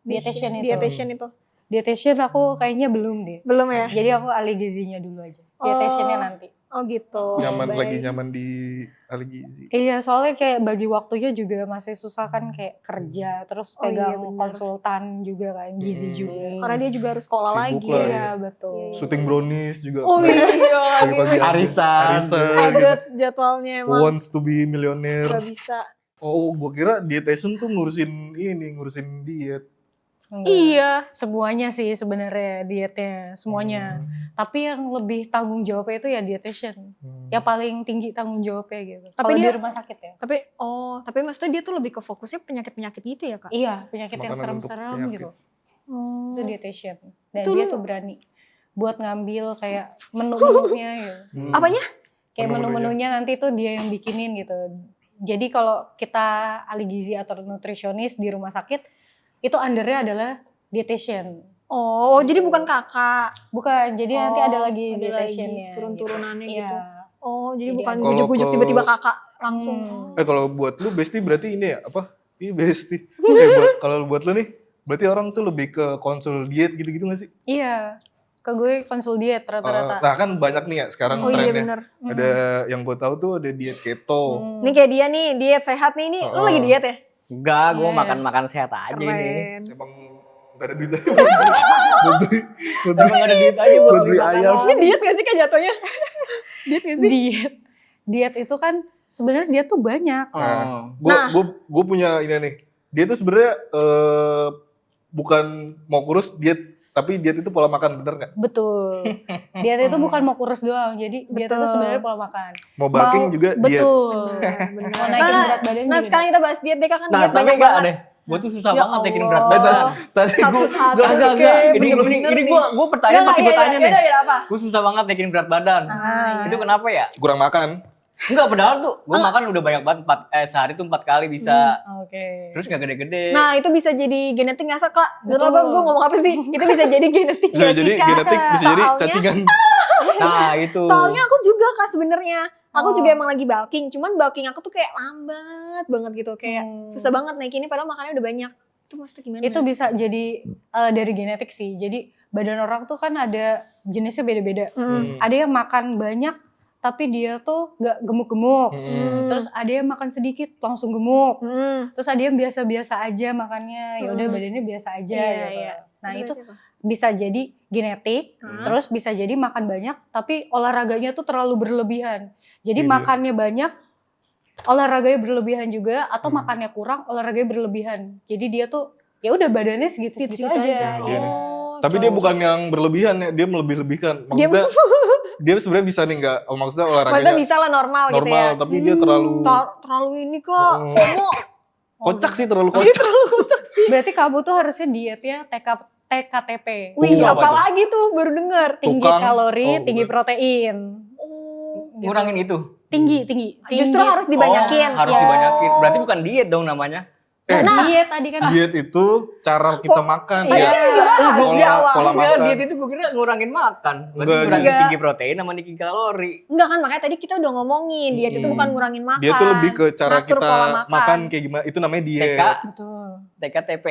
Dietitian itu. dietitian itu? Dietitian aku kayaknya belum deh. Belum ya? Jadi aku ahli gizinya dulu aja. Oh. Dietitiannya nanti. Oh gitu. Nyaman Baik. lagi nyaman di Ali Gizi. Iya, soalnya kayak bagi waktunya juga masih susah kan kayak kerja, terus Oh iya, pegang benar. konsultan juga kan, gizi juga. Karena dia juga harus sekolah Sibuk lagi lah, ya. Iya, betul. Syuting brownies juga. Oh iya, Pagi-pagi Arisan. Arisan. padat jadwalnya Who emang. wants to be millionaire. Gak bisa. Oh, gua kira dietitian tuh ngurusin diet. Enggak. Iya. Semuanya sih sebenarnya dietnya, semuanya. Tapi yang lebih tanggung jawabnya itu ya dietitian. Yang paling tinggi tanggung jawabnya gitu. Tapi Kalau di dia- rumah sakit ya. Tapi maksudnya dia tuh lebih ke fokusnya penyakit-penyakit gitu ya kak? Iya, penyakit yang Makanan untuk serem-serem penyakit. gitu. Oh. Itu dietitian. Dan Itu dia lu- tuh berani buat ngambil kayak menu-menunya gitu. Apanya? Kayak Menu-menunya. menu-menunya nanti tuh dia yang bikinin gitu. Jadi kalau kita ahli gizi atau nutrisionis di rumah sakit, itu undernya adalah dietitian. Oh, jadi bukan kakak. Bukan, jadi nanti ada lagi ada dietitiannya. turun-turunannya Iya. gitu. Oh, jadi Jadi bukan ada- ujuk-ujuk Kalau tiba-tiba kakak langsung. Kalau buat lu Besti berarti ini ya apa? Iya Besti. Kalau buat lu nih, berarti orang tuh lebih ke konsul diet gitu-gitu gak sih? Iya. Ke gue konsul diet rata-rata. Nah kan banyak nih ya sekarang Oh iya trennya. bener. Ada yang gue tahu tuh ada diet keto. Hmm. Ini kayak dia nih, diet sehat nih. Ini lu lagi diet ya? Enggak, gue Iya. makan-makan sehat aja ini. Keren. Emang gak ada duit aja. Buat beli Emang gak ada duit aja buat buat beli makanan. ayam. Ini diet gak sih kak jatuhnya? Diet gak sih? Diet itu kan sebenarnya dia tuh banyak. Oh. Gue punya ini nih. Dia tuh sebenarnya bukan mau kurus diet, tapi diet itu pola makan, bener nggak? Betul. Diet itu bukan mau kurus doang. Jadi diet itu Betul. sebenarnya pola makan. Mau bulking juga diet. Betul. Bener. Mau naikin berat badan Nah juga sekarang kita bahas diet deh kak, kan Nah, diet tapi banyak enggak banget. deh. Gue tuh susah Ya banget naikin Allah. berat Eh, badan. tadi gue Satu-satu. Enggak. Oke, Ini bener-bener nih. gue pertanyaan pasti gue tanya nih. Yaudah, apa? Gue susah banget naikin berat badan. Ah, Itu kenapa ya? kurang makan. Enggak, padahal tuh gue makan udah banyak banget. Sehari tuh 4 kali bisa. Oke. Terus gak gede-gede. Nah itu bisa jadi genetik nggak sih kak? Gak tau Betul. gue ngomong apa sih? Itu bisa jadi genetik Bisa nggak jadi sih, Kak? genetik, bisa jadi Soalnya- cacingan. Nah, itu. Soalnya aku juga kak sebenarnya. Aku Oh. juga emang lagi bulking. Cuman bulking aku tuh kayak lambat banget gitu. Kayak susah banget naikinnya padahal makannya udah banyak. Itu maksudnya gimana? Itu bisa jadi dari genetik sih. Jadi badan orang tuh kan ada jenisnya beda-beda. Ada yang makan banyak tapi dia tuh gak gemuk-gemuk. Terus ada yang makan sedikit langsung gemuk. Terus ada yang biasa-biasa aja makannya. Ya udah badannya biasa aja Iya, gitu. iya. Nah, itu bisa jadi genetik, terus bisa jadi makan banyak tapi olahraganya tuh terlalu berlebihan. Jadi Iya. makannya banyak, olahraganya berlebihan juga, atau makannya kurang, olahraganya berlebihan. Jadi dia tuh ya udah badannya segitu-segitu Segitu aja. aja. Dia nih. Oh, Tapi dia bukan yang berlebihan ya, dia melebih-lebihkan. Dia- Maksudnya dia sebenarnya bisa nih nggak, maksudnya maksudnya olahraganya bisa lah normal, gitu normal, ya. tapi dia terlalu Terlalu ini kok, Oh. FOMO. kocak sih, terlalu kocak. Berarti kamu tuh harusnya dietnya TKTP. Wih, Apa tuh? apalagi tuh baru denger. Tinggi Tukang- kalori, oh, tinggi bukan. protein. Oh. Ngurangin itu. Tinggi. Justru harus dibanyakin. Oh, harus Ya. dibanyakin. Berarti bukan diet dong namanya. Diet tadi kan. Diet itu cara kita makan Iya. ya. Di awal. Pola Enggak, makan. diet itu gue kira ngurangin makan. Berarti Enggak, ngurangin enggak. tinggi protein sama tinggi kalori. Enggak kan, makanya tadi kita udah ngomongin. Diet itu bukan ngurangin makan. Dia tuh lebih ke cara Ngatur kita pola makan kayak gimana. Itu namanya diet. TK, Betul. TKTP.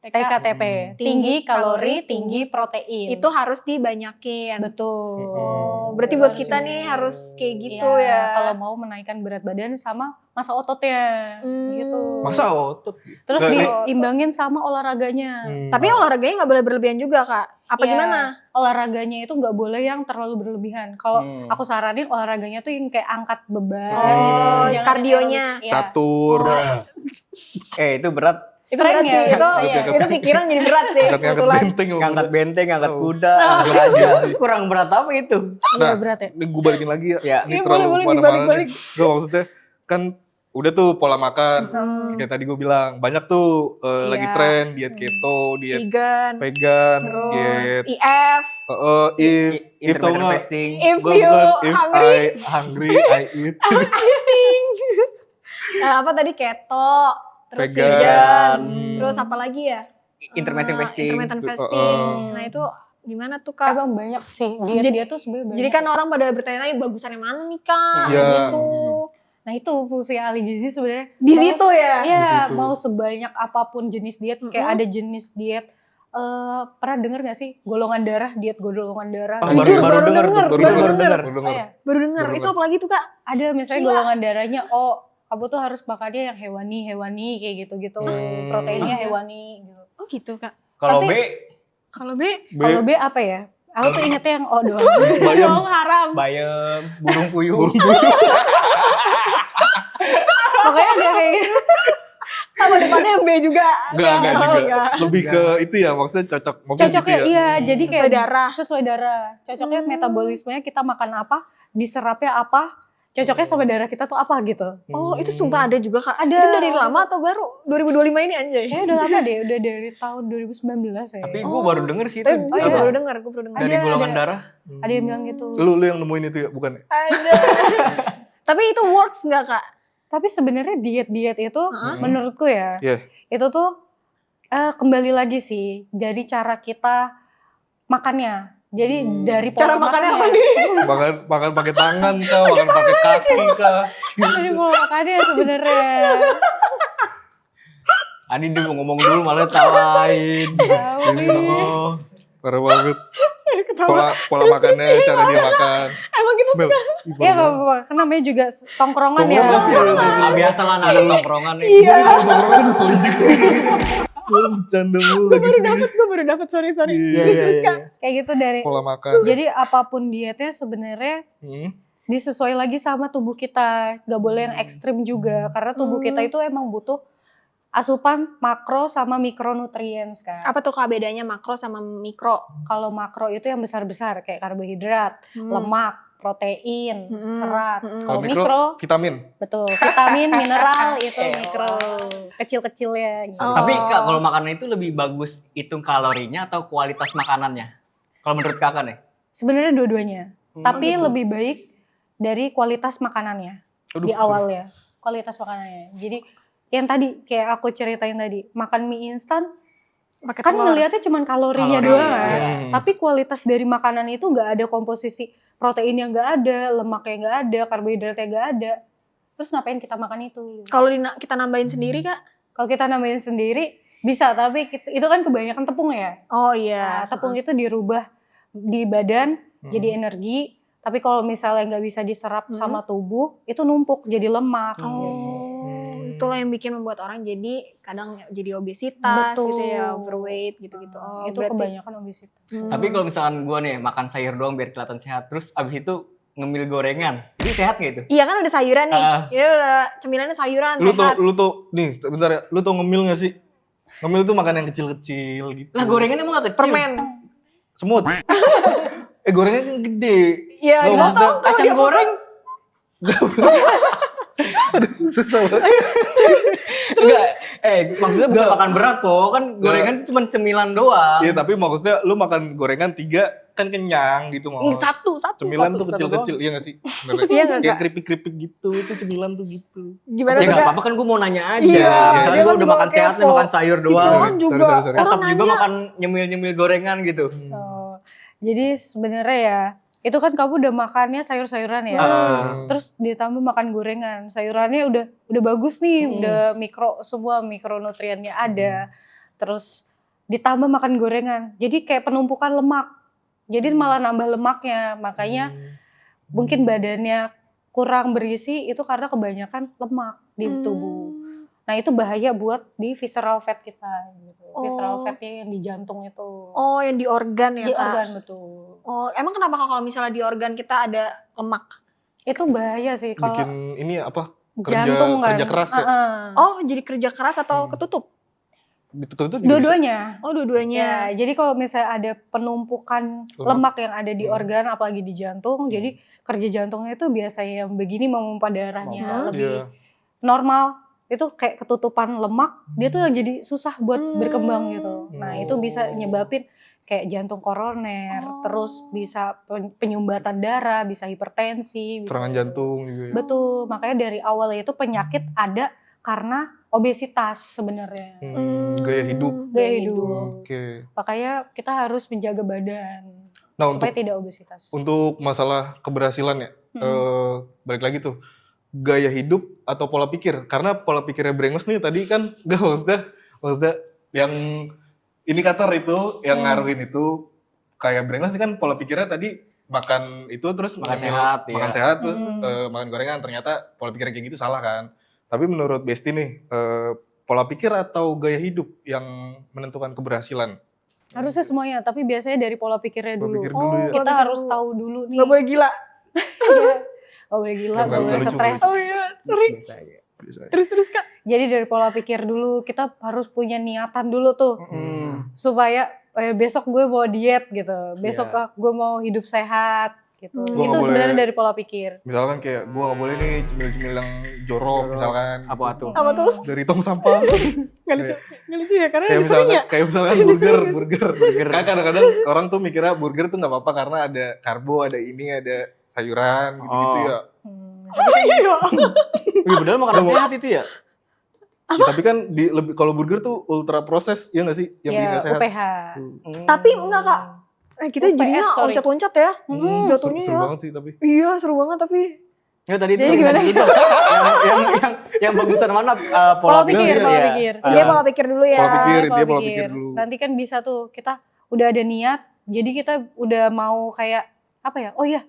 TKTP, tinggi kalori, tinggi protein. Itu harus dibanyakin. betul. Oh, berarti buat kita nih harus kayak gitu ya. Kalau mau menaikkan berat badan sama masa ototnya, gitu. Masa otot? Terus Nggak, diimbangin sama olahraganya. Tapi olahragannya nggak boleh berlebihan juga Kak. Apa Ya, gimana? olahraganya itu nggak boleh yang terlalu berlebihan. Kalau aku saranin olahraganya tuh yang kayak angkat beban gitu. Oh, Jangan kardionya. aerobik. Ya. catur. Itu berat. Itu berat Strength sih, ya. itu, itu pikiran jadi berat sih. Ngangkat Kebetulan. benteng. Ngangkat benteng, ngangkat Oh. kuda, angkat aja. Kurang berat apa itu? Iya, berat ya. Ini gue balikin lagi ya. Ya. Ini Iya, terlalu boleh, kemana-mana dibalik-balik. nih. Gak, maksudnya kan udah tuh pola makan. Kayak tadi gue bilang, banyak tuh lagi Iya. tren, diet keto, diet Vegan. vegan, Terus diet IF. if tau Intermittent nggak? fasting. If Bukan, you if hungry. I hungry, I eat. Apa tadi keto. Terus Vegan. vegan. Hmm. Terus apa lagi ya? Intermittent fasting. Intermittent fasting. Nah itu gimana tuh Kak? Emang banyak sih. Dia tuh sebenarnya banyak. Jadi kan orang pada bertanya-tanya bagusan yang mana nih Kak? Iya. Gitu. Nah itu fungsi ahli gizi sebenarnya. Di Mau- situ ya? Iya, Di situ. mau sebanyak apapun jenis diet. Kayak ada jenis diet. Pernah denger gak sih golongan darah, diet golongan darah? Ah, Jujur, baru denger tuh, denger, baru denger. baru Oh, denger. ya. Baru dengar. Baru Itu dengar. apa lagi tuh Kak? Ada misalnya Gila. golongan darahnya, kamu tuh harus makannya yang hewani kayak gitu-gitu. Proteinnya hewani gitu. Oh gitu Kak. Kalau Tapi- B, Kalau B? Kalau B apa ya? Aku tuh ingetnya yang O doang. Bayam. Bohong haram. bayam, burung puyuh. Pokoknya ada kayak gitu. Apa depannya yang B juga? Enggak Oh, juga. enggak. Lebih ke itu ya, maksudnya cocok. Mungkin Cocoknya gitu ya. iya, jadi kayak Sesuai darah. Sesuai darah. Cocoknya metabolismenya kita makan apa, diserapnya apa, cocoknya sama darah kita tuh apa gitu. Oh itu sumpah ada juga Kak. Ada. Itu dari lama atau baru? 2025 ini anjay. Kayaknya udah lama deh, udah dari tahun 2019 ya. Tapi gue baru denger sih itu. Tapi gue juga iya. baru dengar, gue baru dengar. Dari Ada, golongan ada. darah. Ada yang bilang gitu. Lu yang nemuin itu ya, bukan? Ada. Tapi itu works nggak Kak? Tapi sebenarnya diet-diet itu menurutku ya, Iya. itu tuh kembali lagi sih dari cara kita makannya. Jadi dari pola Cara makannya apa nih? Makan pakai tangan kah, makan pakai kaki kah? Dari pola makannya sebenarnya. Adi dia mau ngomong dulu malah tawain. Oh, Parah banget. Pola makannya, cara dia makan. Emang kita Mel, Ya gak apa-apa, kan namanya juga tongkrongan ya. ah, biasa lah anak tongkrongan nih. Iya. Tongkrongan udah selesai juga. Gue bercanda mulu lagi serius. gue baru dapet sorry. Iya, Terus Kak. Kayak gitu dari. Pola makan. Jadi apapun dietnya sebenarnya disesuai lagi sama tubuh kita. Gak boleh yang ekstrim juga. Karena tubuh kita itu emang butuh asupan makro sama mikronutrients kan. Apa tuh Kak bedanya makro sama mikro? Kalau makro itu yang besar-besar kayak karbohidrat, lemak, protein, serat. Kalau Kalau mikro, vitamin. betul, vitamin, mineral itu mikro. Kecil-kecilnya gitu. Oh. Tapi Kak, kalau makanan itu lebih bagus hitung kalorinya atau kualitas makanannya? Kalau menurut Kakak nih? Sebenarnya dua-duanya. Tapi gitu. lebih baik dari kualitas makanannya Aduh, di awalnya. Kualitas makanannya. Jadi yang tadi kayak aku ceritain tadi, makan mie instan Pakai kan telur. ngelihatnya cuma kalorinya Kalori, doang kan. iya. Tapi kualitas dari makanan itu nggak ada komposisi protein yang nggak ada, lemaknya nggak ada, karbohidratnya nggak ada. Terus ngapain kita makan itu? Kalau kita nambahin sendiri Kak? Kalau kita nambahin sendiri bisa, tapi itu kan kebanyakan tepung ya. Oh Nah, iya. tepung itu dirubah di badan jadi energi. Tapi kalau misalnya nggak bisa diserap sama tubuh, itu numpuk jadi lemak. Oh, itulah yang bikin membuat orang jadi kadang jadi obesitas Betul. gitu ya, overweight gitu-gitu. Oh, itu berarti kebanyakan obesitas. Tapi kalau misalkan gue nih makan sayur doang biar kelihatan sehat, terus abis itu ngemil gorengan, itu sehat gak itu? Iya kan ada sayuran nih. Ah. Ya udah cemilannya sayuran Lu sehat. tuh, nih bentar ya, lu tuh ngemil gak sih? Ngemil tuh makan yang kecil-kecil gitu. Lah gorengan emang gak kecil? Permen. Semut. Gorengan yang gede. Iya, Nggak, dipotong. maksudnya Kalau Kacang dipotong, goreng? Susah banget. Enggak, maksudnya bukan Enggak. makan berat po, kan gorengan itu cuma cemilan doang. Iya, tapi maksudnya lu makan gorengan 3 kan kenyang gitu mau. Ih, satu. Cemilan satu tuh kecil-kecil, iya gak sih? Bener. Iya nggak, Kayak Kak? keripik-keripik gitu, itu cemilan tuh gitu. Gimana Ya tuh nggak Kak? apa-apa kan gue mau nanya aja. Iya, Misalnya dia gue kan udah juga makan sehat nih, kepo. makan sayur Si doang. Polan Sorry, juga. sorry. Tetap Orang juga nanya. makan nyemil-nyemil gorengan gitu. Oh, jadi sebenarnya ya, itu kan kamu udah makannya sayur-sayuran ya. Terus ditambah makan gorengan. Sayurannya udah bagus nih, udah semua mikronutriennya ada. Terus ditambah makan gorengan. Jadi kayak penumpukan lemak. Jadi malah nambah lemaknya. Makanya mungkin badannya kurang berisi itu karena kebanyakan lemak di tubuh. Nah itu bahaya buat di visceral fat kita gitu. Visceral fatnya yang di jantung itu. Oh, yang di organ ya, Di Kak? organ betul. Oh, emang kenapa Kak kalau misalnya di organ kita ada lemak? Itu bahaya sih kalau Bikin ini apa? jantung kan. Kerja keras ya? Oh, jadi kerja keras atau ketutup? Betul juga bisa. Dua-duanya. Oh, dua-duanya. Ya, jadi kalau misalnya ada penumpukan lemak yang ada di organ, apalagi di jantung, jadi kerja jantungnya itu biasanya yang begini memompa darahnya lebih normal. Itu kayak ketutupan lemak, dia tuh jadi susah buat berkembang gitu. Nah itu bisa nyebabin kayak jantung koroner, terus bisa penyumbatan darah, bisa hipertensi. Serangan jantung juga ya. Betul, makanya dari awal itu penyakit ada karena obesitas sebenarnya. Gaya hidup. Gaya hidup. Oke. Makanya kita harus menjaga badan Nah supaya untuk tidak obesitas. untuk masalah keberhasilan ya, balik lagi tuh gaya hidup atau pola pikir. Karena pola pikirnya Brengos nih tadi kan nggak maksudnya yang indikator itu yang ngaruhin itu kayak Brengos nih kan pola pikirnya tadi makan itu terus Makan ngemil, sehat, makan ya. sehat terus makan gorengan, ternyata pola pikir kayak gitu salah kan. Tapi menurut Besti nih pola pikir atau gaya hidup yang menentukan keberhasilan? Harusnya semuanya, tapi biasanya dari pola pikirnya Pola dulu. pikir dulu ya. Kita Pola pikir harus dulu. tahu dulu nih. Gak boleh gila. Gak boleh gila, Jangan gak boleh terlalu stres. cukup. Oh iya, sering. Biasa aja. Biasanya. Terus Kak. Jadi dari pola pikir dulu, kita harus punya niatan dulu tuh. Supaya besok gue mau diet gitu. Besok gue mau hidup sehat gitu. Gua Itu nggak sebenarnya boleh- dari pola pikir. Misalkan kayak gue gak boleh nih cemil-cemil yang jorok misalkan. Apa tuh? Apa tuh? Dari tong sampah. Gak lucu. Gak lucu ya, karena kayak sering ya. misalkan burger. Kan kadang-kadang orang tuh mikirnya burger tuh nggak apa-apa karena ada karbo, ada ini, ada sayuran gitu-gitu ya. Wih, padahal makanan sehat itu ya? Ya, tapi kan kalau burger tuh ultra proses ya nggak sih yang bikin Ya, nggak sehat. UPH. Tapi enggak Kak. Kita UPF, jadinya sorry. loncat-loncat ya. Jatuhnya Seru ya. banget sih tapi. Iya, seru banget tapi. Ya tadi Jadi tuh gimana? yang bagusan mana Pola pikir, iya. pola Iya. pikir. Iya, pola pikir dulu ya. Pola pikir, Pola dia pola pikir dulu. Nanti kan bisa tuh kita udah ada niat, jadi kita udah mau kayak apa ya? Oh iya,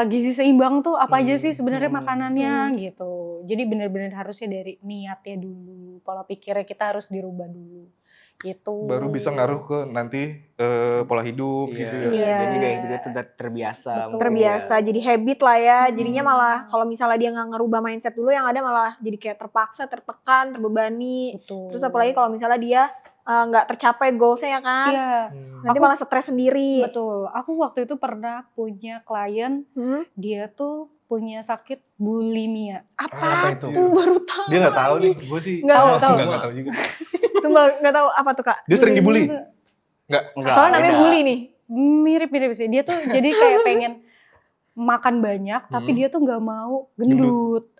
gizi seimbang tuh apa aja sih sebenarnya makanannya gitu. Jadi benar-benar harusnya dari niatnya dulu, pola pikirnya kita harus dirubah dulu. Gitu. Baru bisa ngaruh ke nanti pola hidup gitu ya. Iya. Jadi gaya hidupnya tuh terbiasa. Betul. mungkin Terbiasa ya. jadi habit lah ya. Jadinya malah kalau misalnya dia nggak ngerubah mindset dulu, yang ada malah jadi kayak terpaksa, tertekan, terbebani. Betul. Terus apalagi kalau misalnya dia nggak tercapai goalsnya ya kan. Iya, Nanti malah stres sendiri. betul. Aku waktu itu pernah punya klien, dia tuh punya sakit bulimia. Apa itu? tuh? Baru tahu. Dia nggak tahu nih, gue sih Nggak tahu. nggak tahu juga. Sumpah nggak tahu apa tuh Kak. Dia sering dibully? Nggak. Enggak, Soalnya namanya beda. bully nih. Mirip-mirip sih. Dia tuh jadi kayak pengen makan banyak, tapi dia tuh nggak mau gendut.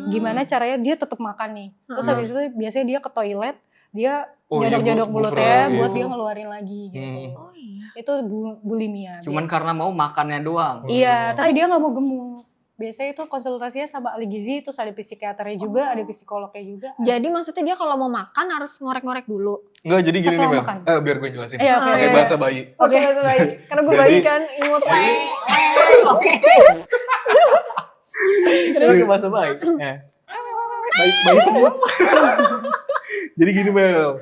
Gimana caranya dia tetap makan nih. Terus habis itu biasanya dia ke toilet, dia Oh iya, nyodok-nyodok gua mulutnya pernah, buat iya. dia ngeluarin lagi gitu. Oh iya. Itu bulimia. Cuman karena mau makannya doang. Iya, tapi dia nggak mau gemuk. Biasanya itu konsultasinya sama ahli gizi, terus ada psikiaternya juga, ada psikolognya juga. Jadi maksudnya dia kalau mau makan harus ngorek-ngorek dulu. Nggak, jadi gini nih Setelah Mel. makan. Biar gue jelasin. Iya, oke, Pakai oke. bahasa bayi. Oke, itu baik. Karena gue Jadi- bayi kan imut. Terus bahasa baik. Bayi semua. Jadi gini Mel.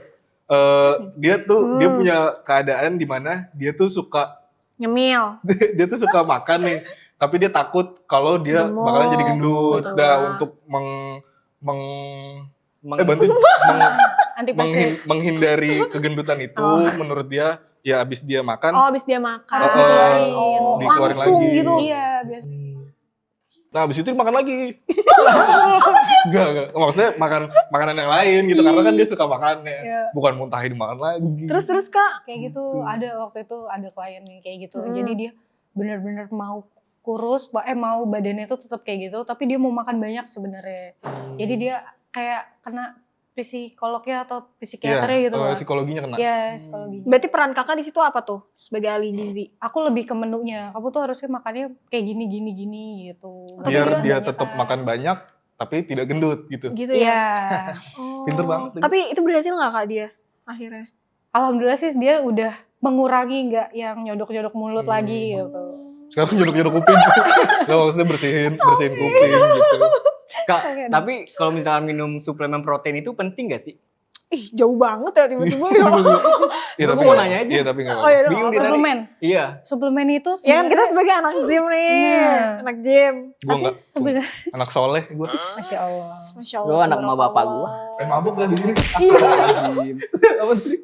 Dia tuh dia punya keadaan di mana dia tuh suka Nyemil. dia tuh suka makan nih, tapi dia takut kalau dia Gemuk. bakalan jadi gendut. Betul. Nah, untuk bantuin menghindari kegendutan itu, menurut dia ya abis dia makan Oh, habis dia makan. Oh, dikeluarin langsung lagi. gitu. Iya, biasa. Nah, abis itu makan lagi. Enggak. Maksudnya makan makanan yang lain gitu, karena kan dia suka makannya. Iya. Bukan muntahin makan lagi. Terus Kak. Kayak gitu, ada waktu itu ada klien nih kayak gitu. Jadi dia benar-benar mau kurus, mau badannya itu tetap kayak gitu, tapi dia mau makan banyak sebenarnya. Jadi dia kayak kena psikolognya atau psikiaternya gitu lah. psikologinya kena. Ya, psikologinya. Berarti peran Kakak di situ apa tuh sebagai ahli gizi? Aku lebih ke menunya. Kamu tuh harusnya makannya kayak gini gitu. Biar Tapi dia kebanyakan. tetap makan banyak tapi tidak gendut gitu. Gitu Iya. ya. Oh. Pinter banget. Tapi itu berhasil nggak Kak dia akhirnya? alhamdulillah sih dia udah mengurangi nggak yang nyodok-nyodok mulut lagi gitu. Sekarang nyodok-nyodok kuping. Gak maksudnya bersihin kuping gitu. Kak, Oke, tapi kalau misalkan minum suplemen protein itu penting gak sih? Ih, jauh banget ya tiba-tiba ya. Iya Gua tapi mau nggak- nanya aja. Iya tapi enggak. Oh, iya, Bingung dia tadi. Suplemen. Iya. Suplemen itu Ya kan kita sebenarnya- sebagai anak gym nih. Nah. Anak gym. Gua tapi enggak. sebenarnya Anak soleh gua. Masya Allah. Masya Allah. Gua anak emak bapak gua. Mabuk gak di sini? Apa tadi?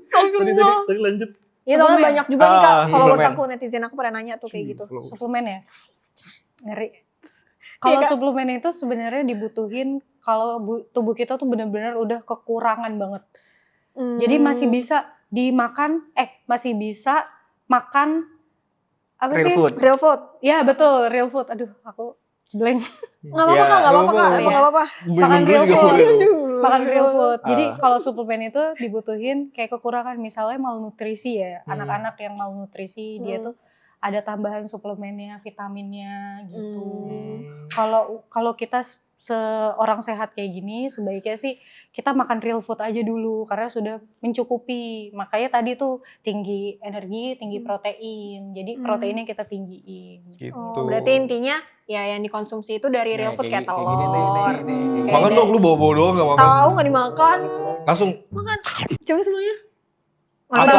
Tadi lanjut. Iya soalnya Suplemen. banyak juga nih kak, Ah, followers suplemen. aku, netizen aku pada nanya tuh kayak gitu. Suplemen ya? Ngeri. Kalau Kak. suplemen itu sebenarnya dibutuhin kalau tubuh kita tuh benar-benar udah kekurangan banget. Jadi masih bisa dimakan, masih bisa makan apa Real sih? food. Real food. Ya betul, real food. Aduh, aku blank. Nggak apa-apa Iya. kak, nggak apa-apa kak, Nggak emang nggak apa-apa. Makan real food. Makan real food. Ah. Jadi kalau suplemen itu dibutuhin kayak kekurangan, misalnya malnutrisi ya, anak-anak yang malnutrisi dia tuh ada tambahan suplemennya, vitaminnya gitu. Kalau kita seorang sehat kayak gini, sebaiknya sih kita makan real food aja dulu karena sudah mencukupi. Makanya tadi tuh tinggi energi, tinggi protein. Jadi proteinnya kita tinggiin. Gitu. Oh, berarti intinya ya yang dikonsumsi itu dari real Nah, food kayak kayak gini nih, telur. nih. Makan dong, lu bawa-bawa doang gak makan. Tahu nggak dimakan? Langsung. Makan. Coba semuanya. Apa?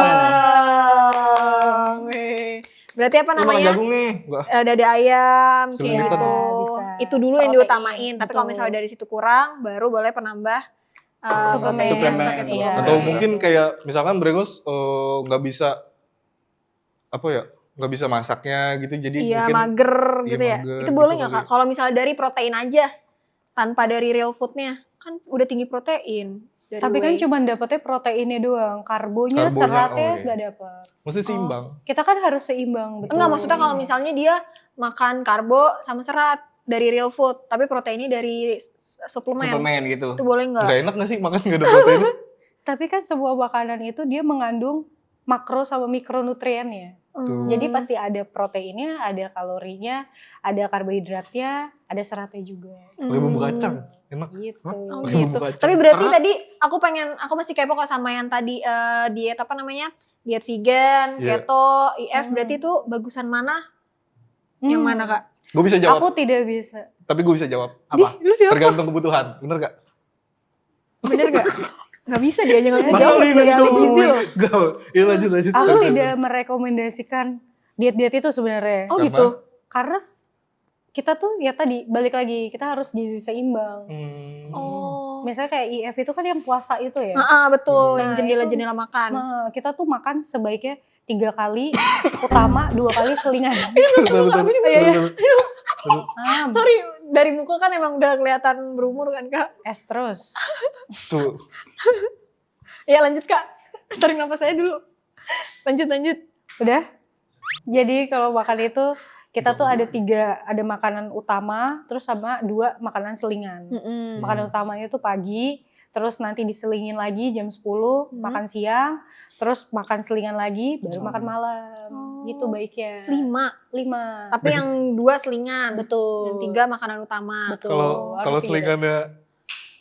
Mantap. Berarti apa Lu makan namanya? jagung nih. Dada ayam kayak Selilitan. gitu. Bisa. Itu dulu yang Protein, diutamain. Tapi kalau betul. misalnya dari situ kurang, baru boleh penambah Suplemen. proteinnya Suplemen. sebagai Iya. Atau mungkin kayak misalkan Brengos nggak bisa apa ya, nggak bisa masaknya gitu, jadi Iya, mungkin mager iya, gitu ya. mager Itu boleh gitu nggak kali kak? Kalau misalnya dari protein aja, tanpa dari real foodnya, kan udah tinggi protein. Dari Tapi kan whey. cuma dapetnya proteinnya doang, karbonya, Karbonya, seratnya oh iya. nggak dapet. mesti seimbang. Kita kan harus seimbang, betul. Enggak, maksudnya kalau misalnya dia makan karbo sama serat dari real food, tapi proteinnya dari suplemen. Suplemen gitu. Itu boleh nggak? Nggak enak nggak sih makan nggak ada protein? Tapi kan semua makanan itu dia mengandung makro sama mikronutriennya. Jadi pasti ada proteinnya, ada kalorinya, ada karbohidratnya, ada seratnya juga. Pakai bumbu kacang, enak. Gitu. Oh Pakai gitu. bumbu kacang. Tapi berarti Serat. tadi aku masih kepo kok sama yang tadi diet apa namanya? Diet vegan, Iya. keto, IF, berarti itu bagusan mana? Yang mana kak? Gue bisa jawab, Aku tidak bisa. tapi gue bisa jawab. Apa? Lu siapa? Tergantung kebutuhan, bener gak? Bener gak? Gak bisa dia aja gak bisa Masa jawab lu yang sebagai ahli ngomongin? gizi loh. Gak, ya lanjut. Aku tidak merekomendasikan diet-diet itu sebenarnya. Oh Karena? gitu? Karena kita tuh ya tadi balik lagi kita harus gizi seimbang. Oh. Misalnya kayak IF itu kan yang puasa itu ya. Betul, yang Nah, jendela-jendela makan. Nah, kita tuh makan sebaiknya 3 kali utama, 2 kali selingan. Betul. Ah, Sorry, dari muka kan emang udah kelihatan berumur kan kak. es terus. Tuh, Ya lanjut kak, tarik nafas saya dulu. Lanjut. Udah? Jadi kalau makan itu kita tuh ada 3, ada makanan utama, terus sama 2 makanan selingan. Makanan utamanya tuh pagi, terus nanti diselingin lagi jam 10, makan siang, terus makan selingan lagi, baru makan malam. Gitu baiknya. 5. Tapi yang 2 selingan. Betul. Yang 3 makanan utama. Betul. kalau Harus gitu. selingannya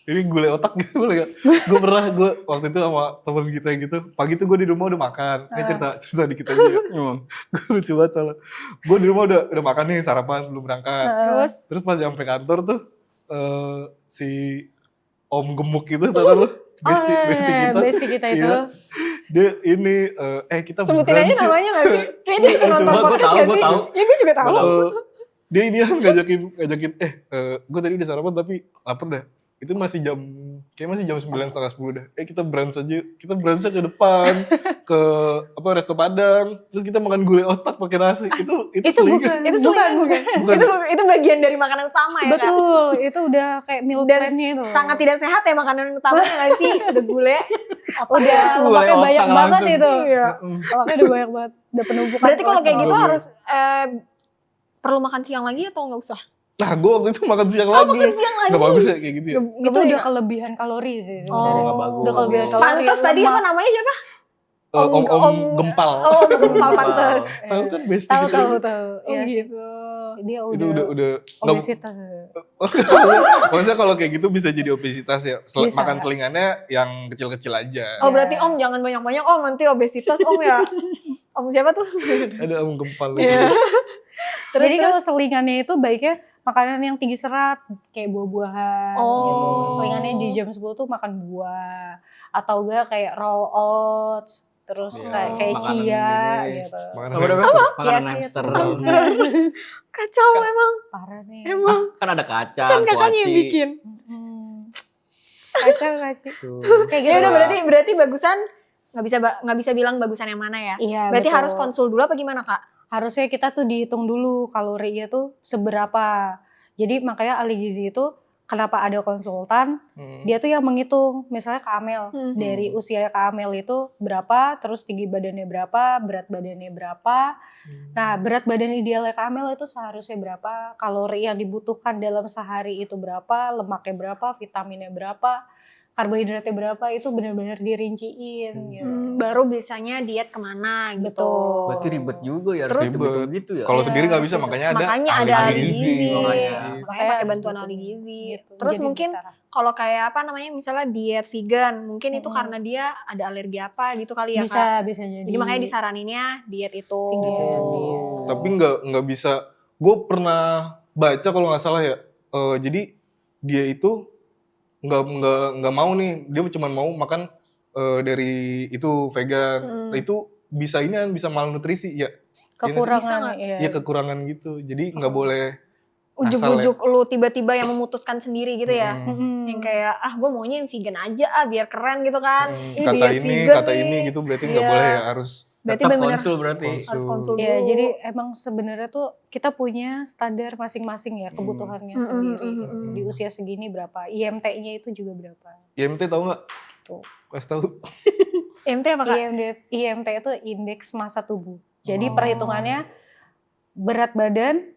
ini gulai otak gitu boleh gak? Gue pernah waktu itu sama temen kita gitu, pagi tuh gue di rumah udah makan. Ini cerita dikit aja ya. Gue lucu banget soalnya. Gue di rumah udah makan nih sarapan sebelum berangkat. Terus pas sampai kantor tuh si Om Gemuk itu tau kan lo? Besti kita itu. Iya. Dia ini kita Sebutin aja brunch yuk. namanya gak sih? Kayaknya dia suka nonton Coba, gua podcast tahu, gak gua sih? tahu. Ya gue juga tahu. Dia ini kan ngajakin gue tadi udah sarapan tapi lapar dah. Itu masih jam 9:30 dah. Kita brunch aja, kita brunch ke depan ke resto Padang, terus kita makan gulai otak pakai nasi. Itu Itu selingan. Itu selingan bukan? Itu bagian dari makanan utama ya kak? Betul, itu udah kayak meal Dan plan-nya itu. sangat tidak sehat ya makanan utamanya gak sih? Udah gule. Udah Gulai lemaknya banyak otak banget langsung. itu. Iya. Lemaknya udah banyak banget, udah penumpukan. Berarti kalau kayak gitu kolesterol. harus perlu makan siang lagi atau nggak usah? Nah, gue waktu itu makan siang lagi. Makan siang lagi. Gak bagus ya kayak gitu ya? Itu udah kelebihan kalori sih sebenarnya. nggak bagus. Udah kelebihan kalori. Pantes tadi apa namanya siapa? Om Gempal. Oh, Gempal pantes. Tahu kan besti Tahu kita. tahu. Oh Iya sih. gitu. Dia Itu udah udah obesitas. maksudnya kalau kayak gitu bisa jadi obesitas ya. Bisa. Makan selingannya yang kecil-kecil aja. Oh berarti Om jangan banyak-banyak Om, nanti obesitas Om ya. Om siapa tuh? Ada om gempal Iya. Terus, Jadi kalau selingannya itu baiknya makanan yang tinggi serat kayak buah-buahan gitu. Selingannya di jam 10 tuh makan buah atau enggak kayak raw oats, terus Iya. kayak Makanan chia gini. gitu. Makanan Apa namanya? hamster. Makanan Chia seed. hamster. kacau emang. Parah nih. Emang. Kan ada kacang, Kan kakaknya yang kuaci. bikin. Kacau sih. Tuh. Kayak Ya gitu. udah berarti bagusan nggak bisa bilang bagusan yang mana ya. Iya, Berarti betul. harus konsul dulu apa gimana Kak? Harusnya kita tuh dihitung dulu kalorinya tuh seberapa. Jadi makanya ahli gizi itu kenapa ada konsultan, dia tuh yang menghitung misalnya Kak Amel, dari usia Kak Amel itu berapa, terus tinggi badannya berapa, berat badannya berapa. Nah berat badan idealnya Kak Amel itu seharusnya berapa, kalori yang dibutuhkan dalam sehari itu berapa, lemaknya berapa, vitaminnya berapa, karbohidratnya berapa, itu benar-benar dirinciin gitu. Baru biasanya diet kemana gitu. Betul. Berarti ribet juga ya, Terus harus ribet gitu ya. Kalau Iya, sendiri nggak bisa, harus makanya ada ahli gizi. makanya. Makanya pakai bantuan harus ahli gitu. gizi. Gitu. Terus Jadi mungkin bicara. kalau kayak apa namanya misalnya diet vegan, mungkin itu karena dia ada alergi apa gitu kali ya Kak. bisa jadi. Jadi makanya disaraninnya diet itu. Vegan, iya. Tapi nggak bisa. Gue pernah baca kalau nggak salah ya. Jadi dia itu nggak mau nih. Dia cuma mau makan dari itu vegan. Itu bisa ini kan bisa malnutrisi ya. Kekurangan Bisa Iya kekurangan gitu. Jadi nggak boleh. Ujuk-ujuk lu tiba-tiba yang memutuskan sendiri gitu ya. Mm-mm. Yang kayak gue maunya yang vegan aja biar keren gitu kan. Ih, Kata diet ini, vegan kata nih. ini gitu berarti nggak Iya. boleh ya, harus Berarti Tetap benar-benar konsul berarti. harus konsul dulu. Ya, jadi emang sebenarnya tuh kita punya standar masing-masing ya kebutuhannya sendiri. Di usia segini berapa, IMT-nya itu juga berapa. IMT tahu nggak? Tuh. Kasih tahu. IMT apa Kak? IMT itu indeks massa tubuh. Jadi perhitungannya berat badan,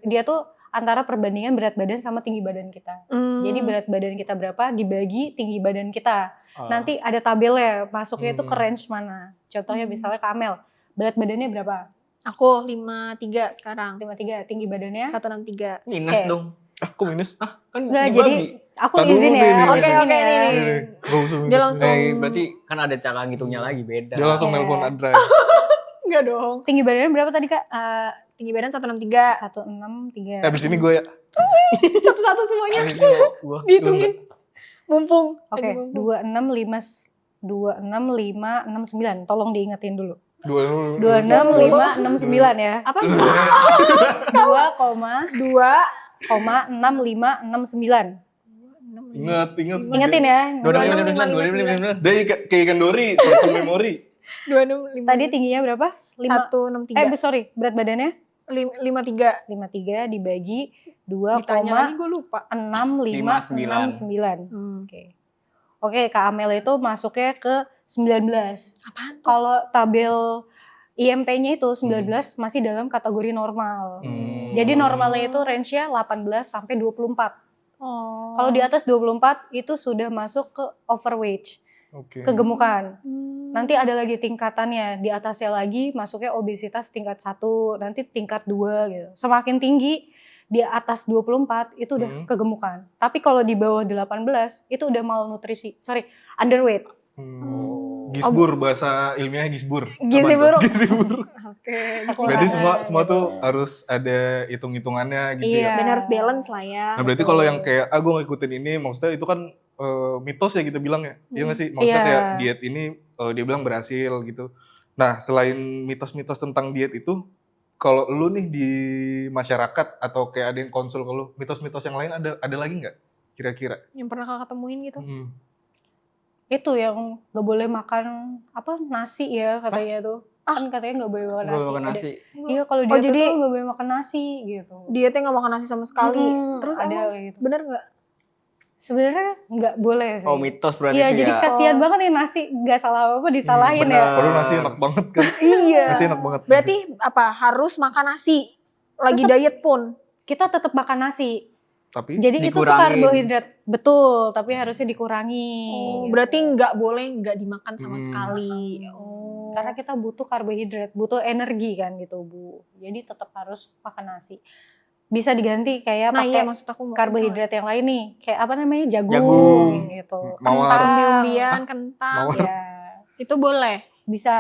dia tuh antara perbandingan berat badan sama tinggi badan kita. Jadi berat badan kita berapa dibagi tinggi badan kita. Nanti ada tabelnya, masuknya itu ke range mana. Contohnya misalnya Kamel, berat badannya berapa? Aku 53 sekarang. 53, tinggi badannya? 163. Minus Oke. dong. Aku minus. Kan Enggak, dibagi. jadi aku Tadi izin dulu ya. nih, Oke, izin oke, ya. nih. Gak usah Dia langsung Berarti kan ada cara ngitungnya lagi beda. Dia langsung Iya. nelpon Adra. enggak dong. Tinggi badannya berapa tadi Kak? Tinggi badan 163. 163. Abis ini gue ya. Satu-satu semuanya Gua. dihitungin. Mumpung. Oke, Lagi mumpung. 26569. Tolong diingetin dulu. 26569 26569 ya. Apa? 2,6569. Ingat. Ingetin ya. 2559. Dia kayak ikan dori, satu memori. 265. Tadi tingginya berapa? 163. Sorry, berat badannya 53. 53 dibagi Ditanya lagi gue lupa. 2,6569. Oke, Kak Amel itu masuknya ke 19. Apaan tuh? Kalau tabel IMT-nya itu 19 masih dalam kategori normal. Jadi normalnya itu range-nya 18 sampai 24. Kalau di atas 24 itu sudah masuk ke overweight, kegemukan. Nanti ada lagi tingkatannya, di atasnya lagi masuknya obesitas tingkat 1, nanti tingkat 2 gitu. Semakin tinggi di atas 24 itu udah kegemukan. Tapi kalau di bawah 18 itu udah malnutrisi. Underweight. Gisbur, bahasa ilmiahnya gisbur. Gizi buruk. Gisbur. Oke. Berarti semua tuh harus ada hitung-hitungannya gitu ya. Iya. Dan harus balance lah ya. Nah berarti kalau yang kayak gue ngikutin ini, maksudnya itu kan mitos ya kita bilang ya. Iya nggak sih? Maksudnya Iya. kayak diet ini dia bilang berhasil gitu. Nah selain mitos-mitos tentang diet itu, kalau lu nih di masyarakat atau kayak ada yang konsul ke lu, mitos-mitos yang lain ada lagi nggak kira-kira? Yang pernah kakak temuin gitu. Itu yang gak boleh makan nasi ya katanya tuh. Kan katanya gak boleh makan Gua nasi. makan Ada- nasi. Iya kalau dia jadi tuh gak boleh makan nasi gitu. Dietnya gak makan nasi sama sekali. Terus ada emang kayak gitu. bener gak? Sebenarnya nggak boleh sih. Oh mitos berarti Iya, itu jadi ya. kasihan banget nih nasi, nggak salah apa disalahin bener. ya. Padahal nasi enak banget kan. Iya. Nasi enak banget. Berarti apa? Harus makan nasi. Lagi diet pun. Kita tetap makan nasi. Tapi Jadi itu tuh Dikurangin. karbohidrat, betul. Tapi harusnya dikurangi. Oh, gitu. berarti nggak boleh nggak dimakan sama Hmm. sekali. Oh. karena kita butuh karbohidrat, butuh energi kan di tubuh. Jadi tetap harus makan nasi. Bisa diganti kayak Nah iya pakai maksud aku karbohidrat yang lain nih, kayak apa namanya jagung, Jagung, gitu, mawar. kentang, umbi-umbian, kentang. Mawar. ya Itu boleh. bisa.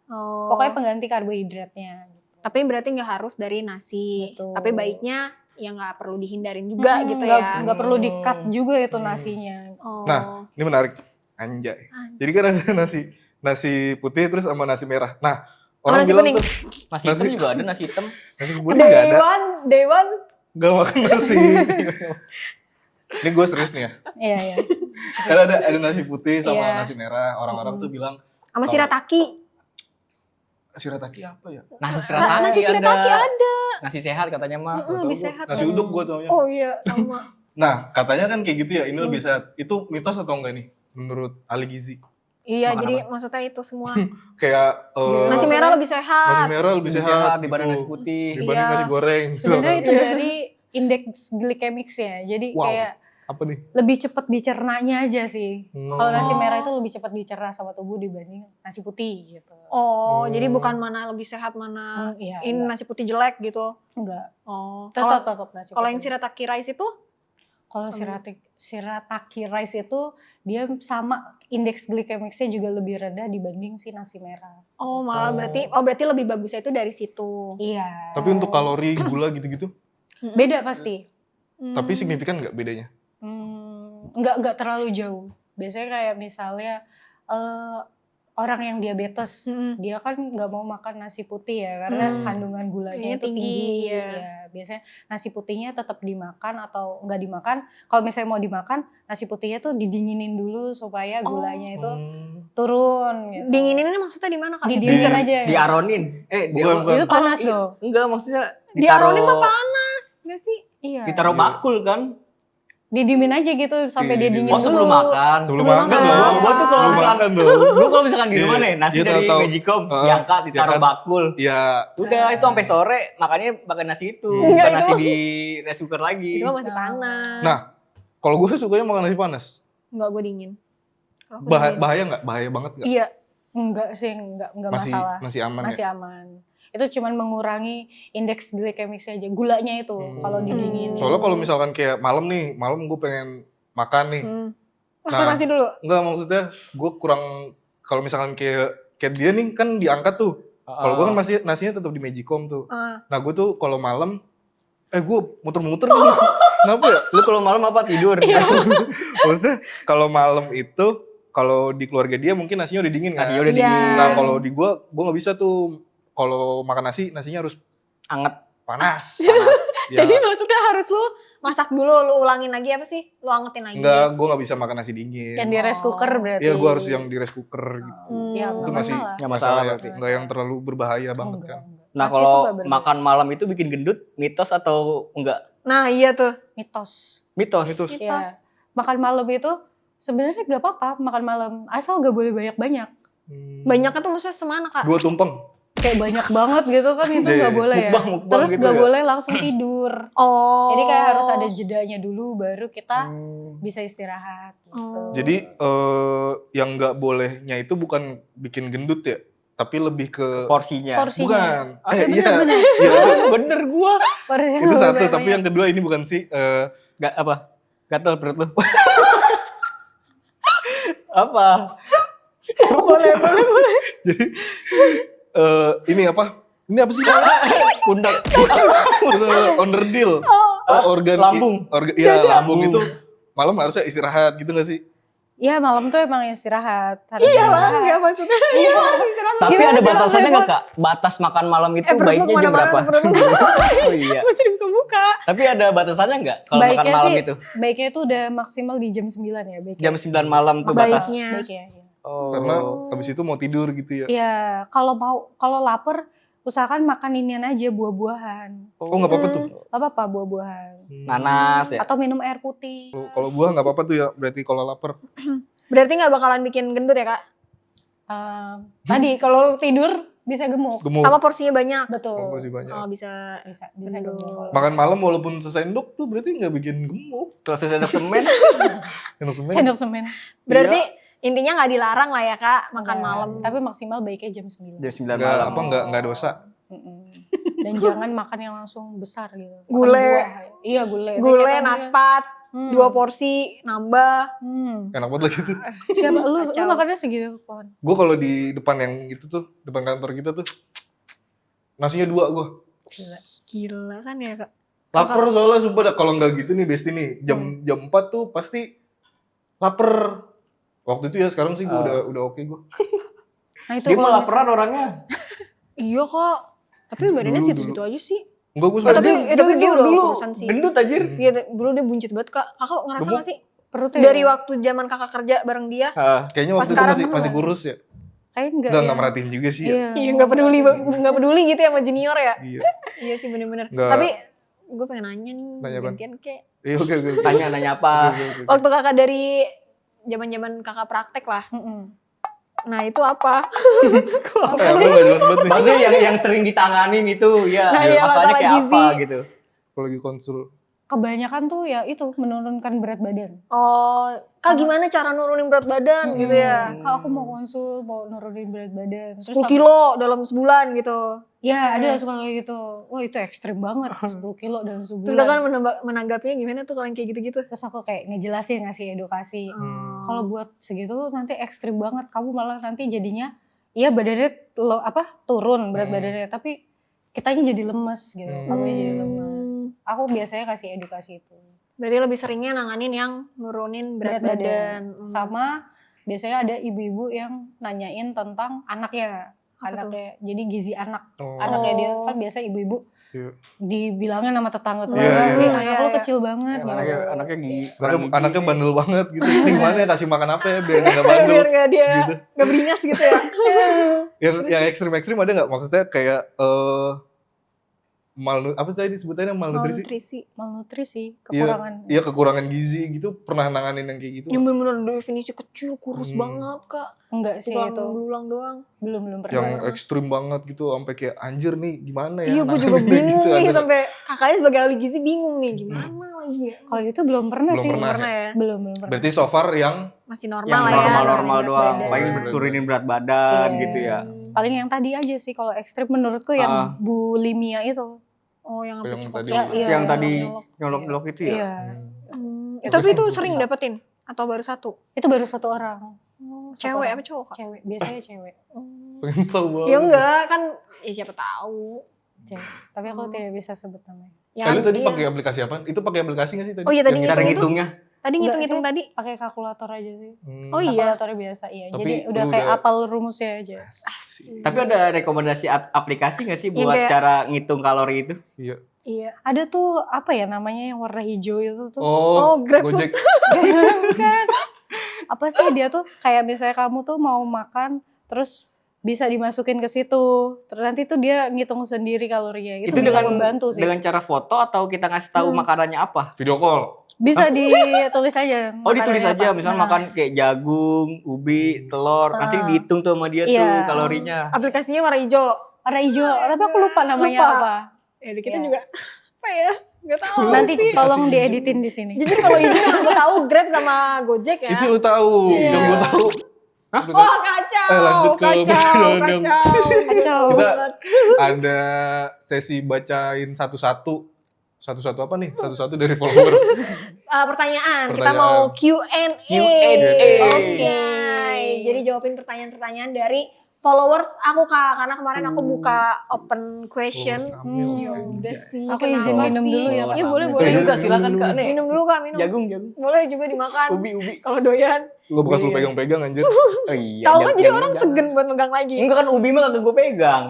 Oh. Pokoknya pengganti karbohidratnya. Gitu. Tapi berarti nggak harus dari nasi. Betul. Tapi baiknya ya nggak perlu dihindarin juga gitu ya. Nggak perlu di-cut juga itu nasinya. Oh. Nah, ini menarik. Anjay. Jadi kan ada nasi putih terus sama nasi merah. Nah, orang nasi bilang kuning? tuh Nasi hitam juga ada nasi hitam. nasi putih nggak ada. Dewan. Gak makan nasi. Ini gue serius nih ya. Iya, iya. Karena ada nasi putih sama Iya. nasi merah. Orang-orang tuh bilang Sama shirataki. shirataki apa ya? Nasi shirataki, Nasi shirataki ada. Nasi sehat katanya mah. Nggak tahu lebih gua. sehat. Nasi uduk gue taunya. Oh iya sama. Nah, katanya kan kayak gitu ya. Ini lebih sehat. Itu mitos atau enggak nih? Menurut ahli gizi. Iya Makan jadi apa? maksudnya itu semua. Kayak Nasi merah lebih nasi sehat. merah lebih Lebih sehat, sehat dibanding gitu. nasi putih. Dibanding Iya. nasi goreng. Sebenarnya itu Iya. dari indeks glikemiknya. Jadi Wow. kayak Apa nih? lebih cepat dicernanya aja sih. Kalau nasi Oh. merah itu lebih cepat dicerna sama tubuh dibanding nasi putih gitu. Oh, Hmm. jadi bukan mana lebih sehat mana Iya, ini enggak. nasi putih jelek gitu. Enggak. Oh, Tetap nasi kalau putih. yang shirataki rice itu Kalau shirataki rice itu dia sama indeks glikemiknya juga lebih rendah dibanding si nasi merah. malah berarti lebih bagusnya itu dari situ. Iya. Tapi untuk kalori, gula gitu-gitu, beda pasti. tapi signifikan nggak bedanya? Nggak terlalu jauh. Biasanya kayak misalnya orang yang diabetes, dia kan nggak mau makan nasi putih ya karena kandungan gulanya Iya, itu tinggi. tinggi, ya. Ya, biasanya nasi putihnya tetap dimakan atau nggak dimakan. Kalau misalnya mau dimakan, nasi putihnya tuh didinginin dulu supaya gulanya itu turun. Gitu. Dinginin ini maksudnya di mana Kak? Di freezer Di- aja. Diaronin. Bukan. Itu panas Iya. dong. Enggak, maksudnya Diaronin mah panas, nggak sih? Iya. ditaruh bakul kan. Didiemin aja gitu sampai dia Didiemin. dingin Oh, dulu. sebelum makan. Sebelum Sebelum makan makan. dong. Gua tuh kalau Sebelum misalkan makan dong. Gue kalau misalkan di rumah Iya. nih, nasi Iya, dari tahu. Magicom Heeh. diangkat, ditaruh Diangkat. bakul. Ya, Udah, itu sampai sore makannya pakai nasi itu, Enggak, bukan nasi itu- di rice cooker lagi. Itu mah masih panas. Nah, kalau gue sukanya makan nasi panas. Enggak, gue dingin. Kalau aku Bahaya, dingin. bahaya nggak? Bahaya banget nggak? Iya. Enggak sih, enggak Masih masalah. masih aman Masih ya. aman. Itu cuman mengurangi indeks glikemiknya aja, gulanya itu kalau didingin. Soalnya kalau misalkan kayak malam gue pengen makan nih. Masak Nah. nasi dulu. Enggak, maksudnya gue kurang, kalau misalkan kayak dia nih kan diangkat tuh. Kalau gue kan masih nasinya tetap di Magicom tuh. Nah gue tuh kalau malam, gue muter-muter nih. Kenapa ya? Lu kalau malam apa tidur? Maksudnya kalau malam itu, kalau di keluarga dia mungkin nasinya udah dingin kan. Nasinya udah Iya. dingin. Nah kalau di gue nggak bisa tuh. Kalau makan nasi, nasinya harus Anget. panas. Ya. Jadi maksudnya harus lu masak dulu, lu ulangin lagi apa sih? Lu angetin lagi. Enggak, gue nggak bisa makan nasi dingin. Yang di rice cooker berarti. Iya, gue harus yang di rice cooker gitu. Ya, Itu nggak masih masalah. Nggak masalah ya, berarti. nggak yang terlalu berbahaya banget kan. Nah, Nasi kalau itu nggak berbeda. makan malam itu bikin gendut, mitos atau enggak? Nah iya tuh. Mitos. Mitos. Mitos. Iya. Makan malam itu sebenarnya nggak apa-apa makan malam, asal nggak boleh banyak-banyak. Banyaknya tuh maksudnya semana Kak? 2 tumpeng. Kayak banyak banget gitu kan itu Iya, nggak iya. boleh ya. Mukbang Terus gitu nggak ya? boleh langsung tidur. Oh. Jadi kayak harus ada jedanya dulu baru kita bisa istirahat gitu. Oh. Jadi yang nggak bolehnya itu bukan bikin gendut ya, tapi lebih ke Porsinya. Porsinya. bukan. Iya, Iya, bener-bener. iya, itu- Bener gua. Porsinya itu nggak satu. boleh Tapi banyak. yang kedua ini bukan sih. Gak apa? Gatel perut lu. Apa? Ini apa? Ini apa sih? Pundak. Onderdil. Organ lambung. Iya, lambung itu malam harusnya istirahat gitu gak sih? Iya malam tuh emang istirahat. Harus Iya lah, istirahat. ya maksudnya. Iya, istirahat. Tapi Gimana ada sih batasannya rasanya, nggak Kak? Batas makan malam itu perut lu baiknya jam kemana-mana, berapa? perut lu. Oh iya. Gue jadi buka-buka. Tapi ada batasannya nggak kalau makan Baiknya malam sih, itu? baiknya itu udah maksimal di jam 9 ya baiknya. Jam 9 malam tuh batas. Baiknya. Baiknya, iya. Oh. Karena habis itu mau tidur gitu ya. Iya, kalau lapar usahakan makan inian aja buah-buahan. Oh, nggak apa-apa tuh. Gak apa-apa buah-buahan. Nanas ya. Atau minum air putih. Kalau buah nggak apa-apa tuh ya. Berarti kalau lapar. Berarti gak bakalan bikin gendut ya Kak? Tadi kalau tidur bisa gemuk. Gemuk. Sama porsinya banyak. Betul. Oh, masih banyak. Oh bisa. Bisa Aduh. gemuk. Makan malam walaupun sesendok tuh berarti nggak bikin gemuk. Setelah sendok semen. Sendok semen. Sendok semen. Berarti Intinya nggak dilarang lah ya Kak, makan Enggak, malam. tapi maksimal baiknya jam 9. Jam 9 Nggak malam. apa nggak dosa. Dan jangan makan yang langsung besar gitu. Makan Gule. buah. Iya gule. Gule, Kayak tadi ya. naspat, 2 porsi, nambah. Enak banget lagi tuh. Siapa lu Kacau. makannya segitu pohon? Gue kalau di depan yang gitu tuh, depan kantor kita tuh, nasinya 2 gue. Gila. Gila kan ya Kak. Laper soalnya sumpah dah. Kalau nggak gitu nih Besti nih, jam 4 tuh pasti laper. Waktu itu ya, sekarang sih gue udah oke gue. Nah itu Dia kalau mau laparan orangnya. Iya Kak. Tapi badannya Dulu, segitu-segitu aja sih. Enggak gue tapi dia udah dulu urusan sih. gendut anjir. Iya, dulu dia buncit banget Kak. Kakak ngerasa Gemuk. gak sih? perutnya Dari ya? waktu zaman kakak kerja bareng dia. kayaknya Pas waktu itu sekarang masih enggak. kurus ya. Kayak enggak Enggak, ya. nggak merhatiin juga sih ya. Iya nggak peduli gitu ya sama junior ya. Iya. Iya sih bener-bener. Nggak. Tapi gue pengen nanya nih, Nanya apaan? gantian kayak Iya oke. Nanya apa? Oke. waktu kakak dari zaman kakak praktek lah. Nah itu apa? Apa ya, gue nggak jelas banget nih. Maksudnya yang sering ditanganin itu ya Nah, iya, masalahnya masalah kayak gizi. apa gitu. Kalau lagi konsul. Kebanyakan tuh ya itu menurunkan berat badan. Oh, Kak gimana cara nurunin berat badan gitu ya? Kalau aku mau konsul, mau nurunin berat badan. 10 kilo dalam sebulan gitu. Ya ada suka kayak gitu. Wah itu ekstrim banget, 10 kilo dalam Terus sebulan. kakak menanggapinya gimana tuh kalau yang kayak gitu-gitu? Terus aku kayak ngejelasin, ngasih edukasi. Kalau buat segitu nanti ekstrim banget. Kamu malah nanti jadinya, iya badannya turun berat badannya. Tapi kitanya jadi lemes gitu. Kamunya jadi lemes. Aku biasanya kasih edukasi itu. Berarti lebih seringnya nanganin yang nurunin berat badan. Sama biasanya ada ibu-ibu yang nanyain tentang anaknya. Apa Anaknya, jadi gizi anak. Oh. Anaknya dia kan biasa ibu-ibu Iya. dibilangin sama tetangga-tetangga, Iya, iya. "Nih, anak lo Iya. kecil banget." gitu. Anaknya Anaknya bandel banget gitu. Ini gimana ya, kasih makan apa ya biar dia nggak bandel. Biar gak dia Gitu. gak beringas gitu ya. Yang ekstrim ada nggak? Maksudnya kayak apa tadi sebutannya malnutrisi? Malnutrisi, kekurangan. Iya kekurangan gizi gitu. Pernah nanganin yang kayak gitu? Yang bener-bener definisi kecil, kurus banget Kak. Enggak sih Tukang itu. belulang doang. Belum pernah. Yang ekstrim banget gitu sampai kayak anjir nih gimana ya? Iya gue juga nanganin bingung gitu, nih ada. sampai kakaknya sebagai ahli gizi bingung nih gimana lagi ya. Kalau itu belum pernah Belum sih. pernah. Pernah ya. Belum pernah. Berarti so far yang Masih normal yang lah ya. normal-normal berat doang. badan. Paling turunin berat badan Iya. gitu ya. Paling yang tadi aja sih kalau ekstrim menurutku yang bulimia itu. Oh yang apa Yang tuh? tadi. Ya, iya. Yang tadi nyolok. nyolok-nyolok itu ya. Iya. Tapi itu sering dapetin atau baru satu? Itu baru satu orang. Cewek apa cowok Kak? Cewek, biasanya cewek. pengen tahu banget. Ya enggak kan, ya siapa tahu. Cewek. Tapi aku tidak bisa sebut namanya. Ya, Lu tadi iya. pakai aplikasi apa? Itu pakai aplikasi nggak sih tadi? Oh iya tadi Yang Cara ngitung itu. ngitungnya. Tadi Enggak ngitung-ngitung sih. tadi. Pakai kalkulator aja sih. Oh iya. Kalkulatornya biasa, iya. Tapi Jadi lu udah kayak udah- apal rumusnya aja. Tapi ada rekomendasi aplikasi nggak sih Yang buat kayak- cara ngitung kalori itu? Iya. Iya. Ada tuh apa ya namanya yang warna hijau itu tuh. Oh, Grab Gojek. Bukan. Apa sih dia tuh kayak misalnya kamu tuh mau makan terus bisa dimasukin ke situ. Terus nanti tuh dia ngitung sendiri kalorinya. Itu bisa membantu sih. dengan cara foto atau kita ngasih tahu makanannya apa? Video call. Bisa ditulis aja. Oh ditulis makanannya aja, apa. misalnya Nah, makan kayak jagung, ubi, telur, nanti dihitung tuh sama dia tuh Iya. kalorinya. Aplikasinya warna hijau. warna hijau. Tapi aku lupa namanya Lupa. apa. Ya kita Iya. juga apa ya? Enggak tahu. Nanti Aplikasi tolong hijau. dieditin di sini. Jujur kalau hijau yang aku tahu Grab sama Gojek ya. Itu lu tahu. Iya. Yang gue tahu. Wah kacau. Lanjut ke kacau. pertanyaan yang- Kacau. Kita ada sesi bacain satu-satu. Satu-satu apa nih? Satu-satu dari follower. Pertanyaan. Kita Pertanyaan. mau Q&A. Q&A. Oke. Jadi jawabin pertanyaan-pertanyaan dari followers aku Kak. Karena kemarin aku buka open question. Ya udah sih. Aku izin kenapa minum sih? dulu ya, Pak. Iya boleh Eh, boleh. juga silakan Kak nih. Minum dulu Kak, minum. Jagung. Boleh juga dimakan. Ubi. Kalau doyan. Lo bekas lu pegang-pegang anjir. Oh iya. Tahu kan jadi jangan- orang jangan. segen buat megang lagi. Enggak kan ubi mah kagak gue pegang.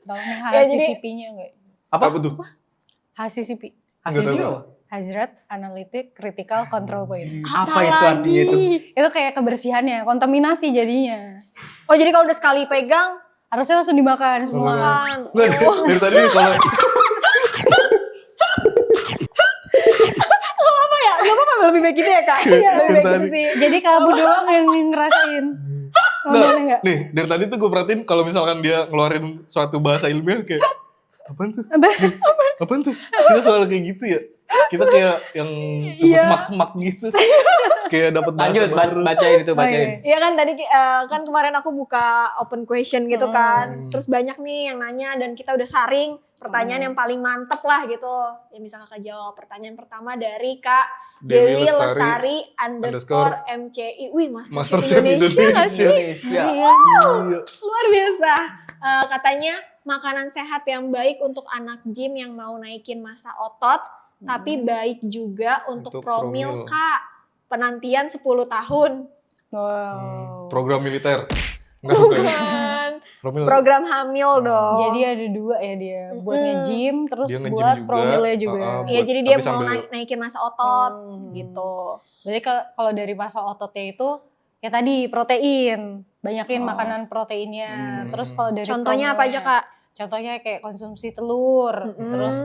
Tahu nih Ya, jadi- HACCP-nya enggak? Apa tuh? HACCP. Hasil Nggak sih tahu. apa? Hazrat Analytic Critical Control Point. Apa itu artinya itu? Itu kayak kebersihannya, kontaminasi jadinya. Oh jadi kalau udah sekali pegang, Harusnya langsung dimakan semua. makan. Nggak, dari tadi nih kalau Apa ya? Gak apa-apa lebih baik gitu ya Kak? Lebih baik gitu sih. Jadi kamu doang yang ngerasain. Ngomongnya enggak? nih dari tadi tuh gue perhatiin kalau misalkan dia ngeluarin suatu bahasa ilmiah kayak apaan tuh? Apaan tuh? Kita selalu kayak gitu ya. Kita kayak yang suka semak-semak gitu. Kayak dapat bahasa Lanjut, baru. bacain itu, bacain. Iya kan tadi kan kemarin aku buka open question gitu kan. Terus banyak nih yang nanya dan kita udah saring pertanyaan yang paling mantep lah gitu. Yang bisa kakak jawab. Pertanyaan pertama dari Kak Dewi Lestari _ MCI. Wih, Masterchef Indonesia nggak sih? Indonesia. Iya. Luar biasa. Katanya makanan sehat yang baik untuk anak gym yang mau naikin massa otot. Tapi baik juga untuk promil Kak. Penantian 10 tahun. Wow. Program militer. Enggak bukan. Bukan. Program hamil dong. Jadi ada dua ya dia, buat nge-gym terus Dia nge-gym buat juga, promilnya juga. Iya, buat- jadi dia tapi mau sambil- naikin massa otot gitu. Jadi kalau dari masa ototnya itu ya tadi protein, banyakin makanan proteinnya. Terus kalau dari Contohnya apa aja promilnya, Kak? contohnya kayak konsumsi telur, Mm-mm. terus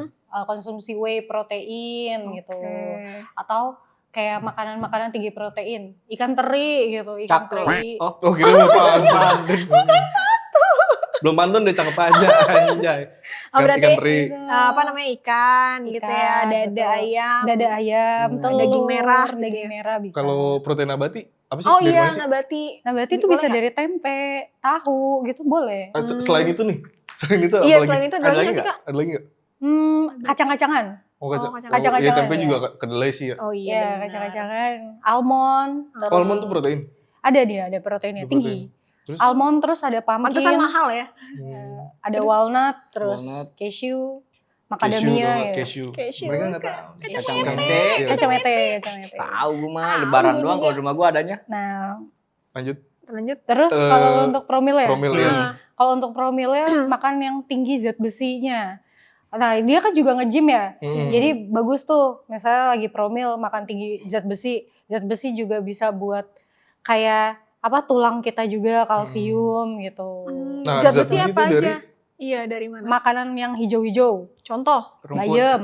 konsumsi whey protein gitu. Oke. Atau kayak makanan-makanan tinggi protein, ikan teri gitu, ikan Cakep. teri. Oh, Oh, kira belum pantun. Belum pantun deh, cakep aja anjay. Oh, berarti Ikan teri. apa namanya ikan gitu ya, Ikan, dada betul. ayam. Dada ayam, telur, Daging merah gitu daging ya. merah bisa. Kalau protein nabati apa sih? Oh Dari iya, mana sih? nabati. Nah berarti itu Boleh bisa nggak? dari tempe, tahu gitu boleh. Selain itu nih. Selain itu apa Iya, lagi? selain itu ada Ada lagi lagi nggak sih nggak? Kak? Ada lagi nggak? Kacang-kacangan. Oh, Oh, kacang. kacang-kacangan. Iya, tempe ya. juga kedelai sih ya. Oh iya. Iya, benar. kacang-kacangan. Almond, terus Almond tuh protein. ada dia, ada proteinnya Ada tinggi. protein. Terus Almond terus ada Pantesan pumpkin, mahal ya. ada walnut, terus Walnut. cashew, cashew, macadamia ya. cashew. Cashew. Mereka nggak tahu. Kacang Kacang mete. iya. Kacang mete. Tahu gue mah lebaran gua doang juga. kalau di rumah gue adanya. Nah, Lanjut. Lanjut. terus kalau untuk promil ya? Promil ya. Kalau untuk promilnya makan yang tinggi zat besinya. Nah, dia kan juga nge-gym ya. Jadi bagus tuh, misalnya lagi promil makan tinggi zat besi. Zat besi juga bisa buat kayak apa tulang kita juga, kalsium gitu. Nah, Zat zat besi besi apa itu aja? Iya, dari mana? Makanan yang hijau-hijau, Contoh. Rumput. bayam,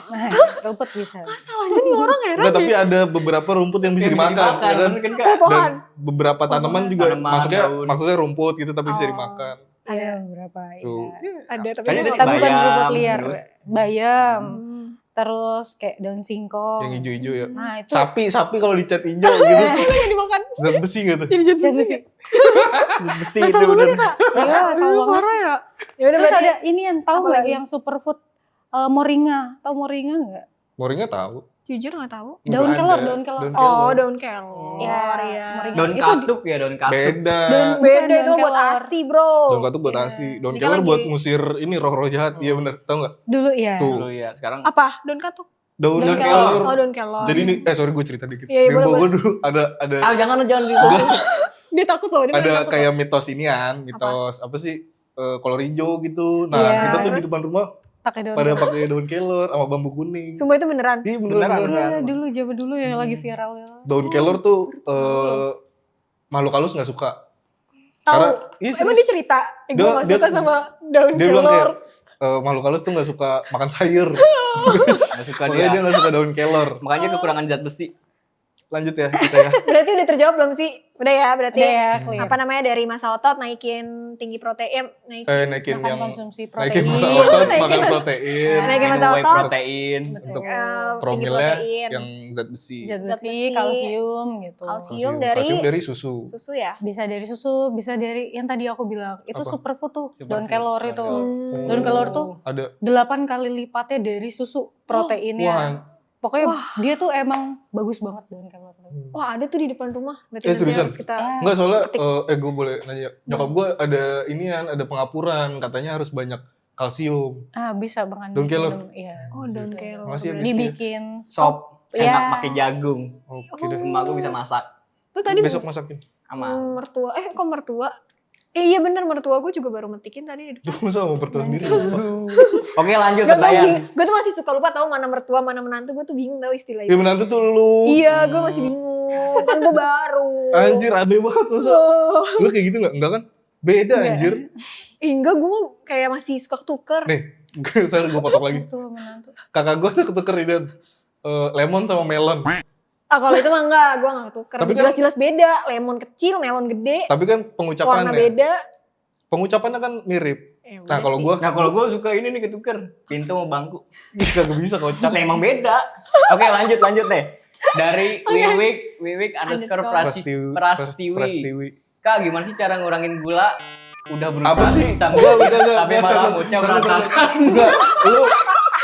nah, rumput bisa. Masa aja nih orang heran Enggak, ya. tapi ada beberapa rumput yang bisa Yang dimakan, ya kan? bener kan Kak? Oh, pohon. Dan beberapa tanaman juga Tanaman, daun. maksudnya rumput gitu tapi bisa Oh. dimakan. Ada beberapa Tuh. ya. Ada tapi Kayaknya gua dari Tapi bukan bayam, rumput liar, terus bayam, Hmm. terus kayak daun singkong. Yang hijau-hijau ya. Nah itu Sapi kalau dicat hijau gitu. Yang dimakan. Zat besi gitu. Jadi zat besi. besi Asal itu banget bener. ya, Kak. Iya, asal Aduh, banget. parah ya. Ya udah Terus berarti ada ini yang tahu apa nggak lagi? yang superfood moringa? Tahu moringa nggak? Moringa tahu. jujur nggak tahu. Daun Nggak kelor, ada. daun kelor. Oh, daun kelor. Iya, Iya. moringa. Daun Itu katuk ya, daun katuk. Beda. Daun- Beda Bukan itu daun buat kelor. ASI, Bro. Daun katuk buat Iya. asi. Daun Ini kan kelor lagi- buat ngusir ini roh-roh jahat. Iya bener. Tahu nggak? Dulu ya. Tuh. Dulu ya, sekarang Apa? Daun katuk. Daun Daun kelor. Oh, daun kelor. Jadi ini sorry gue cerita dikit. Iya, iya, Di boleh, Bogor boleh. dulu ada jangan di Dia takut loh, dia ada takut kayak loh. mitos inian, mitos apa sih? Kolor hijau gitu. Nah, Iya, kita tuh di terus? depan rumah Pakai daun pada kelor. pakai daun kelor sama bambu kuning. Sumpah itu beneran. Iya Beneran, beneran. Iya, dulu zaman dulu ya lagi viral ya. Daun kelor tuh makhluk halus nggak suka. Tahu. Karena iya, Emang serius. dia cerita, gue Dia- gak dia- suka sama daun Dia bilang kayak kelor. makhluk halus tuh nggak suka makan sayur. Nggak suka Makanya dia dia. nggak suka daun kelor. Makanya kekurangan zat besi. Lanjut ya kita ya. Berarti udah terjawab belum sih? Udah ya, berarti Udah ya, clear. apa namanya dari masa otot naikin tinggi protein, Naikin Makan yang konsumsi protein. naikin masa otot, Naikin- makan protein. Naikin Minum masa whey otot. protein. Untuk tinggi promilnya protein, yang zat besi. Zat Zat besi, besi, kalsium gitu. kalsium dari Kalsium dari susu. susu ya. Bisa dari susu, bisa dari yang tadi aku bilang. Itu Apa? superfood tuh, Superfood, daun kelor daun itu. kelor. Daun kelor tuh Ada 8 kali lipatnya dari susu proteinnya. wah. Pokoknya dia tuh emang bagus banget daun kelor. Wah, ada tuh di depan rumah. Berarti Eh, nanti seriusan? harus kita Ya. Enggak soalnya gue boleh nanya. Nyokap gue ada inian, ada pengapuran, katanya harus banyak kalsium. Ah, bisa Bang Andi. Daun kelor? Iya. Oh, daun kelor. Makasih ya, Berarti- Dibikin Sop Iya. enak pakai jagung. Oke deh. Emak gue bisa masak. Tuh tadi Besok masakin. Aman. mertua. Kok mertua? Iya bener, mertua gue juga baru metikin tadi di depan. Lu masa mau bertuah sendiri? Oke, lanjut Gak tau, pertanyaan. gue tuh masih suka lupa tau mana mertua, mana menantu. Gue tuh bingung tau istilahnya. Ya menantu tuh lu. Iya, gue masih bingung. Kan gue baru. Anjir aneh banget masa. Oh. Lu kayak gitu enggak kan? Beda Enggak. anjir. Enggak, gue mau kayak masih suka ketuker. Nih, sorry gue potong lagi. tuh menantu. Kakak gue tuh ketuker ini lemon sama melon. Ah kalau itu mah enggak, gue gak ketuker. Tapi kan- Jelas-jelas beda. Lemon kecil, melon gede. Tapi kan Warna pengucapannya, beda. pengucapannya kan mirip. Ya, Nah udah kalau sih. gue, Nah kalau gue suka ini nih ketuker. Pintu sama bangku. gak bisa kocak. Lah emang beda. Oke lanjut deh. Dari Wiwik underscore Prastiwi. Kak gimana sih cara ngurangin gula? Udah berusaha Apa sih? sampai Enggak, tapi malah moodnya berantakan. Enggak,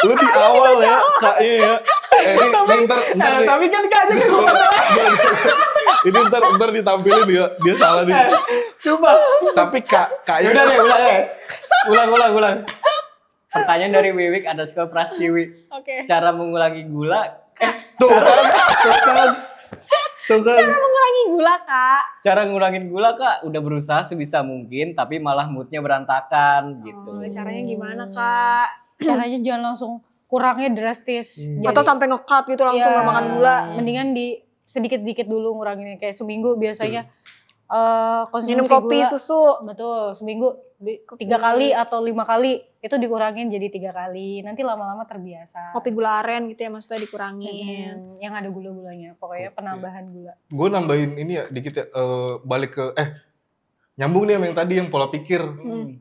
lu di awal ya, kaknya ya. Ini ntar nih. Tapi kan kaknya kan gue Ini ntar ditampilin dia salah nih. coba. Tapi kaknya Udah deh, ulang. Pertanyaan dari Wiwik underscore Prastiwi. Oke. Cara mengurangi gula. tuh kan. Cara mengurangi gula, Kak. Cara ngurangin gula Kak, udah berusaha sebisa mungkin tapi malah moodnya berantakan gitu. Caranya gimana, Kak? Caranya jangan langsung kurangnya drastis. Atau sampai nge-cut gitu langsung Iya. nggak makan gula. Mendingan di sedikit-sedikit dulu nguranginnya. Kayak seminggu biasanya konsumsi Minum kopi, gula. susu. Betul, seminggu 3 kali atau 5 kali itu dikurangin jadi 3 kali. Nanti lama-lama terbiasa. Kopi gula aren gitu ya maksudnya dikurangin. Yang ada gula-gulanya, pokoknya penambahan gula. Gue nambahin ini ya dikit ya, balik ke nyambung nih sama yang tadi yang pola pikir.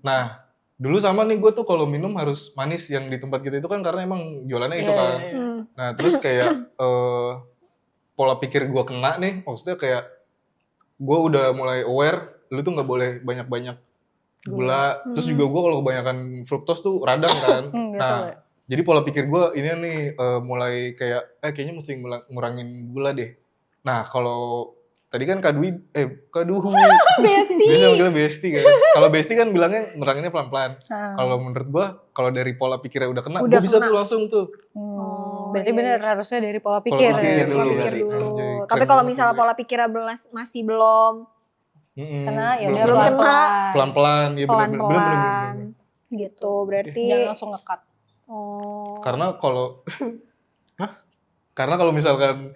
Nah, dulu sama nih gue tuh kalau minum harus manis yang di tempat kita itu kan karena emang jualannya itu kan. Nah, terus kayak pola pikir gue kena nih, maksudnya kayak gue udah mulai aware, lu tuh nggak boleh banyak-banyak gula. Terus juga gue kalau kebanyakan fruktos tuh radang kan. Nah, jadi pola pikir gue ini nih mulai kayak kayaknya mesti ngurangin gula deh. Nah, kalau tadi kan Kak Dwi Besti. biasa manggilnya Besti kan. Kalau Besti kan bilangnya nguranginnya pelan-pelan. Kalau menurut gue kalau dari pola pikirnya udah kena, gue bisa tuh langsung tuh. Berarti bener harusnya dari pola Pola pikir. pikir ya. dulu. Pikir berarti. dulu. Anjay, Tapi keren kalau banget misalnya gue. pola pikirnya masih belum Kena ya Belum udah kena. pelan-pelan. pelan-pelan, ya bener-bener. pelan-pelan gitu berarti. Jangan langsung ngekat. Oh. Karena kalau misalkan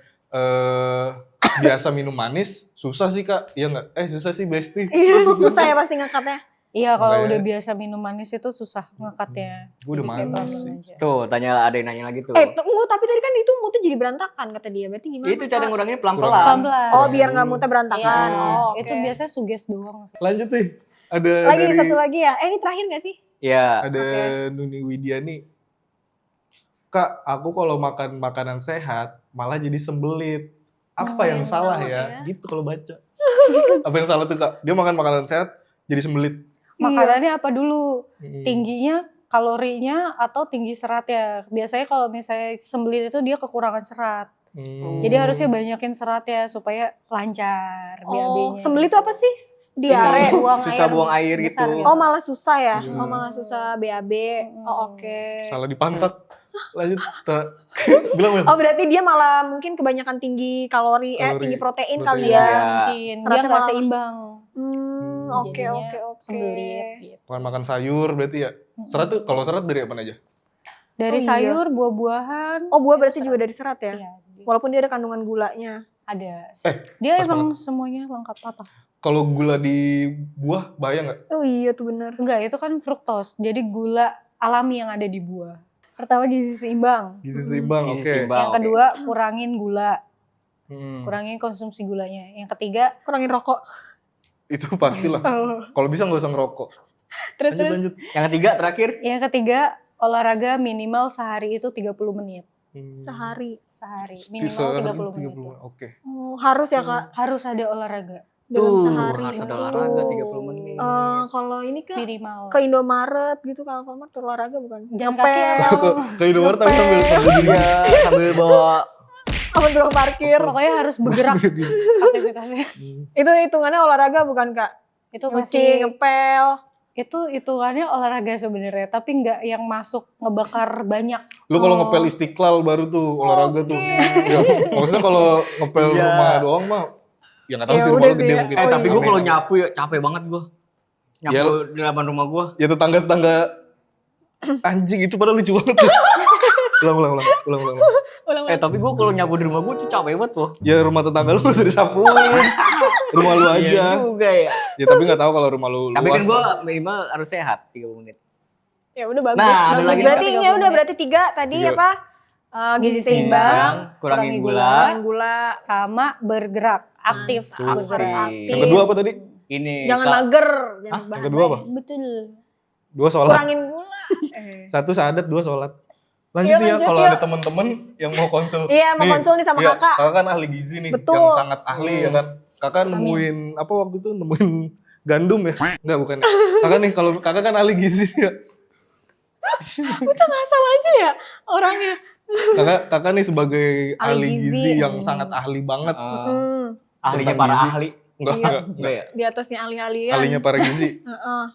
biasa minum manis, susah sih Kak. Iya nggak? Susah sih Besti. Iya, susah ya pasti ngangkatnya. Iya, kalau Makanya- udah biasa minum manis itu susah ngekatnya. Gue udah Jadi kayak manis pelan-pelan sih. aja. Tuh, ada yang nanya lagi tuh. Tunggu, tapi tadi kan itu moodnya jadi berantakan kata dia. Berarti gimana? Itu cara Kak? nguranginnya pelan-pelan. Pelan-pelan. Oh, biar nggak moodnya berantakan. Iya. Oh, Itu oke. biasanya suges doang. Lanjut nih. Ada Lagi dari satu lagi ya. Ini terakhir nggak sih? Iya. ada Nuni Widiani. Kak, aku kalau makan makanan sehat malah jadi sembelit. Apa yang salah ya? Gitu kalau baca. Apa yang salah tuh Kak? Dia makan makanan sehat jadi sembelit. Makanannya apa dulu? Tingginya kalorinya atau tinggi seratnya. Biasanya kalau misalnya sembelit itu dia kekurangan serat. Jadi harusnya banyakin seratnya supaya lancar BAB-nya. Sembelit itu apa sih? Diare. Susah buang air gitu. besar Oh, malah susah ya? Iya. Oh, malah susah BAB. Oh, oke. Salah di pantat. Lanjut. Bilang Oh, berarti dia malah mungkin kebanyakan tinggi kalori, tinggi protein kali Protein. ya. Iya. Mungkin. Dia Seratnya nggak malah- seimbang. Oke, Jadinya oke. Sembelit. Gitu. makan sayur berarti ya. Serat tuh kalau serat dari apa aja? Dari Oh, iya. sayur, buah-buahan. Oh, buah berarti juga dari serat ya? Iya, Walaupun dia ada kandungan gulanya. ada. Eh, Dia pas emang semuanya lengkap apa? Kalau gula di buah bahaya nggak? Oh iya tuh bener. Enggak, itu kan fruktos. Jadi gula alami yang ada di buah. Pertama gizi seimbang. Gizi seimbang, Gizi oke. seimbang. Yang kedua kurangin gula, Hmm, kurangin konsumsi gulanya. Yang ketiga Kurangin rokok. itu pastilah. Kalau bisa nggak usah ngerokok. Terus Lanjut. Yang ketiga terakhir. yang ketiga olahraga minimal sehari itu 30 menit. sehari. Sehari Di minimal sehari 30 menit. 30. Oke. Oh, harus ya Kak Harus ada olahraga dalam Tuh, sehari. harus ada Oh. olahraga 30 menit. Kalau ini Kak minimal. ke Indomaret gitu ke Alfamart tuh olahraga bukan? Jangan kaki Ngepel. Ke Indomaret tapi sambil diri. Iya, sambil bawa Apa tukang parkir? Pokoknya harus bergerak aktivitasnya. Itu hitungannya olahraga bukan Kak? Itu Nyuci, masih ngepel. itu hitungannya olahraga sebenarnya, tapi nggak yang masuk ngebakar banyak. Lu kalau ngepel Istiqlal baru tuh olahraga tuh. Ya, maksudnya kalau ngepel Iya. rumah doang mah ya nggak tahu Ya sih rumah udah lu gede sih ya. mungkin. tapi gue Amin, kalau amin. nyapu ya capek banget gue. Nyapu Ya, di depan rumah gue. Ya tetangga-tetangga anjing itu padahal lucu banget tuh. Ulang. Tapi gue kalau nyapu di rumah gue tuh capek banget loh. Ya rumah tetangga lu nggak usah disapuin. Rumah lu aja. Iya juga ya. Ya tapi nggak tahu kalau rumah lu luas. Tapi kan gue Bang. minimal harus sehat 30 menit. Ya udah bagus. Nah, ada bagus. lagi Berarti nih, ya udah berarti 3 tadi Tiga. apa? Gizi seimbang, kurangin gula. kurangin gula. Sama bergerak, aktif Mantap. bergerak. Aktif. Yang kedua apa tadi? Ini Jangan Kak, mager, Hah? jangan Yang kedua apa? Betul. 2 sholat. Kurangin gula. 1 syahadat, 2 sholat. Lanjut Iya, ya, lanjut, kalau yuk. ada temen-temen yang mau konsul. Iya, mau konsul nih sama iya, kakak. Kakak kan ahli gizi nih, Betul. yang sangat ahli ya kan. Kakak nemuin, apa waktu itu nemuin gandum ya? Enggak, bukan ya. Kakak nih, kalau kakak kan ahli gizi ya. Udah ngasal aja ya orangnya. Kakak nih sebagai ahli gizi. gizi yang sangat ahli banget. Ahlinya Tentang para gizi. ahli. Enggak, Iya. enggak. ya? Di atasnya ahli-ahlian. Ahlinya para gizi. Heeh.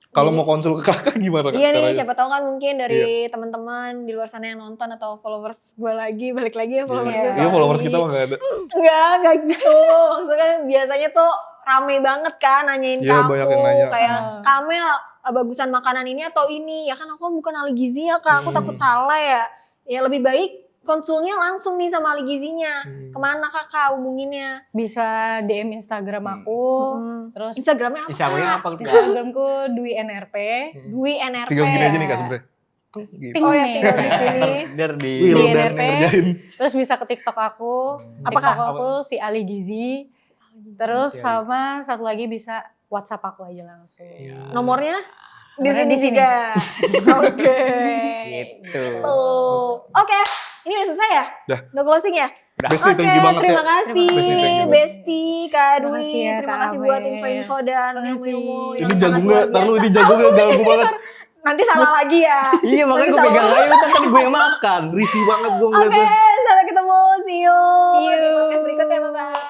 Kalau mau konsul ke kakak gimana kak Iya nih, caranya? siapa tahu kan mungkin dari teman-teman di luar sana yang nonton atau followers gue lagi, balik lagi ya followers gue. Iya, followers kita mah gak ada. Enggak gitu. Maksudnya biasanya tuh rame banget kan nanyain Iya, ke aku. banyak yang nanya. Kayak, Kamel bagusan makanan ini atau ini? Ya kan aku bukan ahli gizi ya kak, aku takut salah ya. Ya lebih baik konsulnya langsung nih sama ahli gizinya. Kemana kakak hubunginnya? Bisa DM Instagram aku, terus Instagramnya apa Instagramnya kak? apa? Kak? Instagramku Dwi NRP. Dwi NRP. Tinggal gini aja nih kak ya. sebenernya. Gitu. Oh ya tinggal di sini. Ntar di Wih, Di lo dan NRP. ngerjain. Terus bisa ke TikTok aku. Apa, TikTok Kak? aku si Ali Gizi. Terus sama satu lagi bisa WhatsApp aku aja langsung. Nomornya? Di Nomornya sini di sini. juga. Oke. Gitu. Oke, ini udah selesai ya? Udah. closing ya? Besti, Oke, thank you banget terima ya. kasih Besti, thank you banget. Besti, Kak Terima Dwi. kasih ya, Terima Kak kasih Ame. buat info-info dan Terima kasih. ilmu-ilmu Ini yang sangat jagungnya, luar tar lu biasa. ini jagungnya ganggu banget. Nanti salah lagi ya. Iya, makanya Nanti gue salah pegang lagi. aja, kan gue yang makan. Risih banget gue Oke, ngeliatnya. sampai ketemu. See you. See you. Di podcast berikutnya, bye-bye.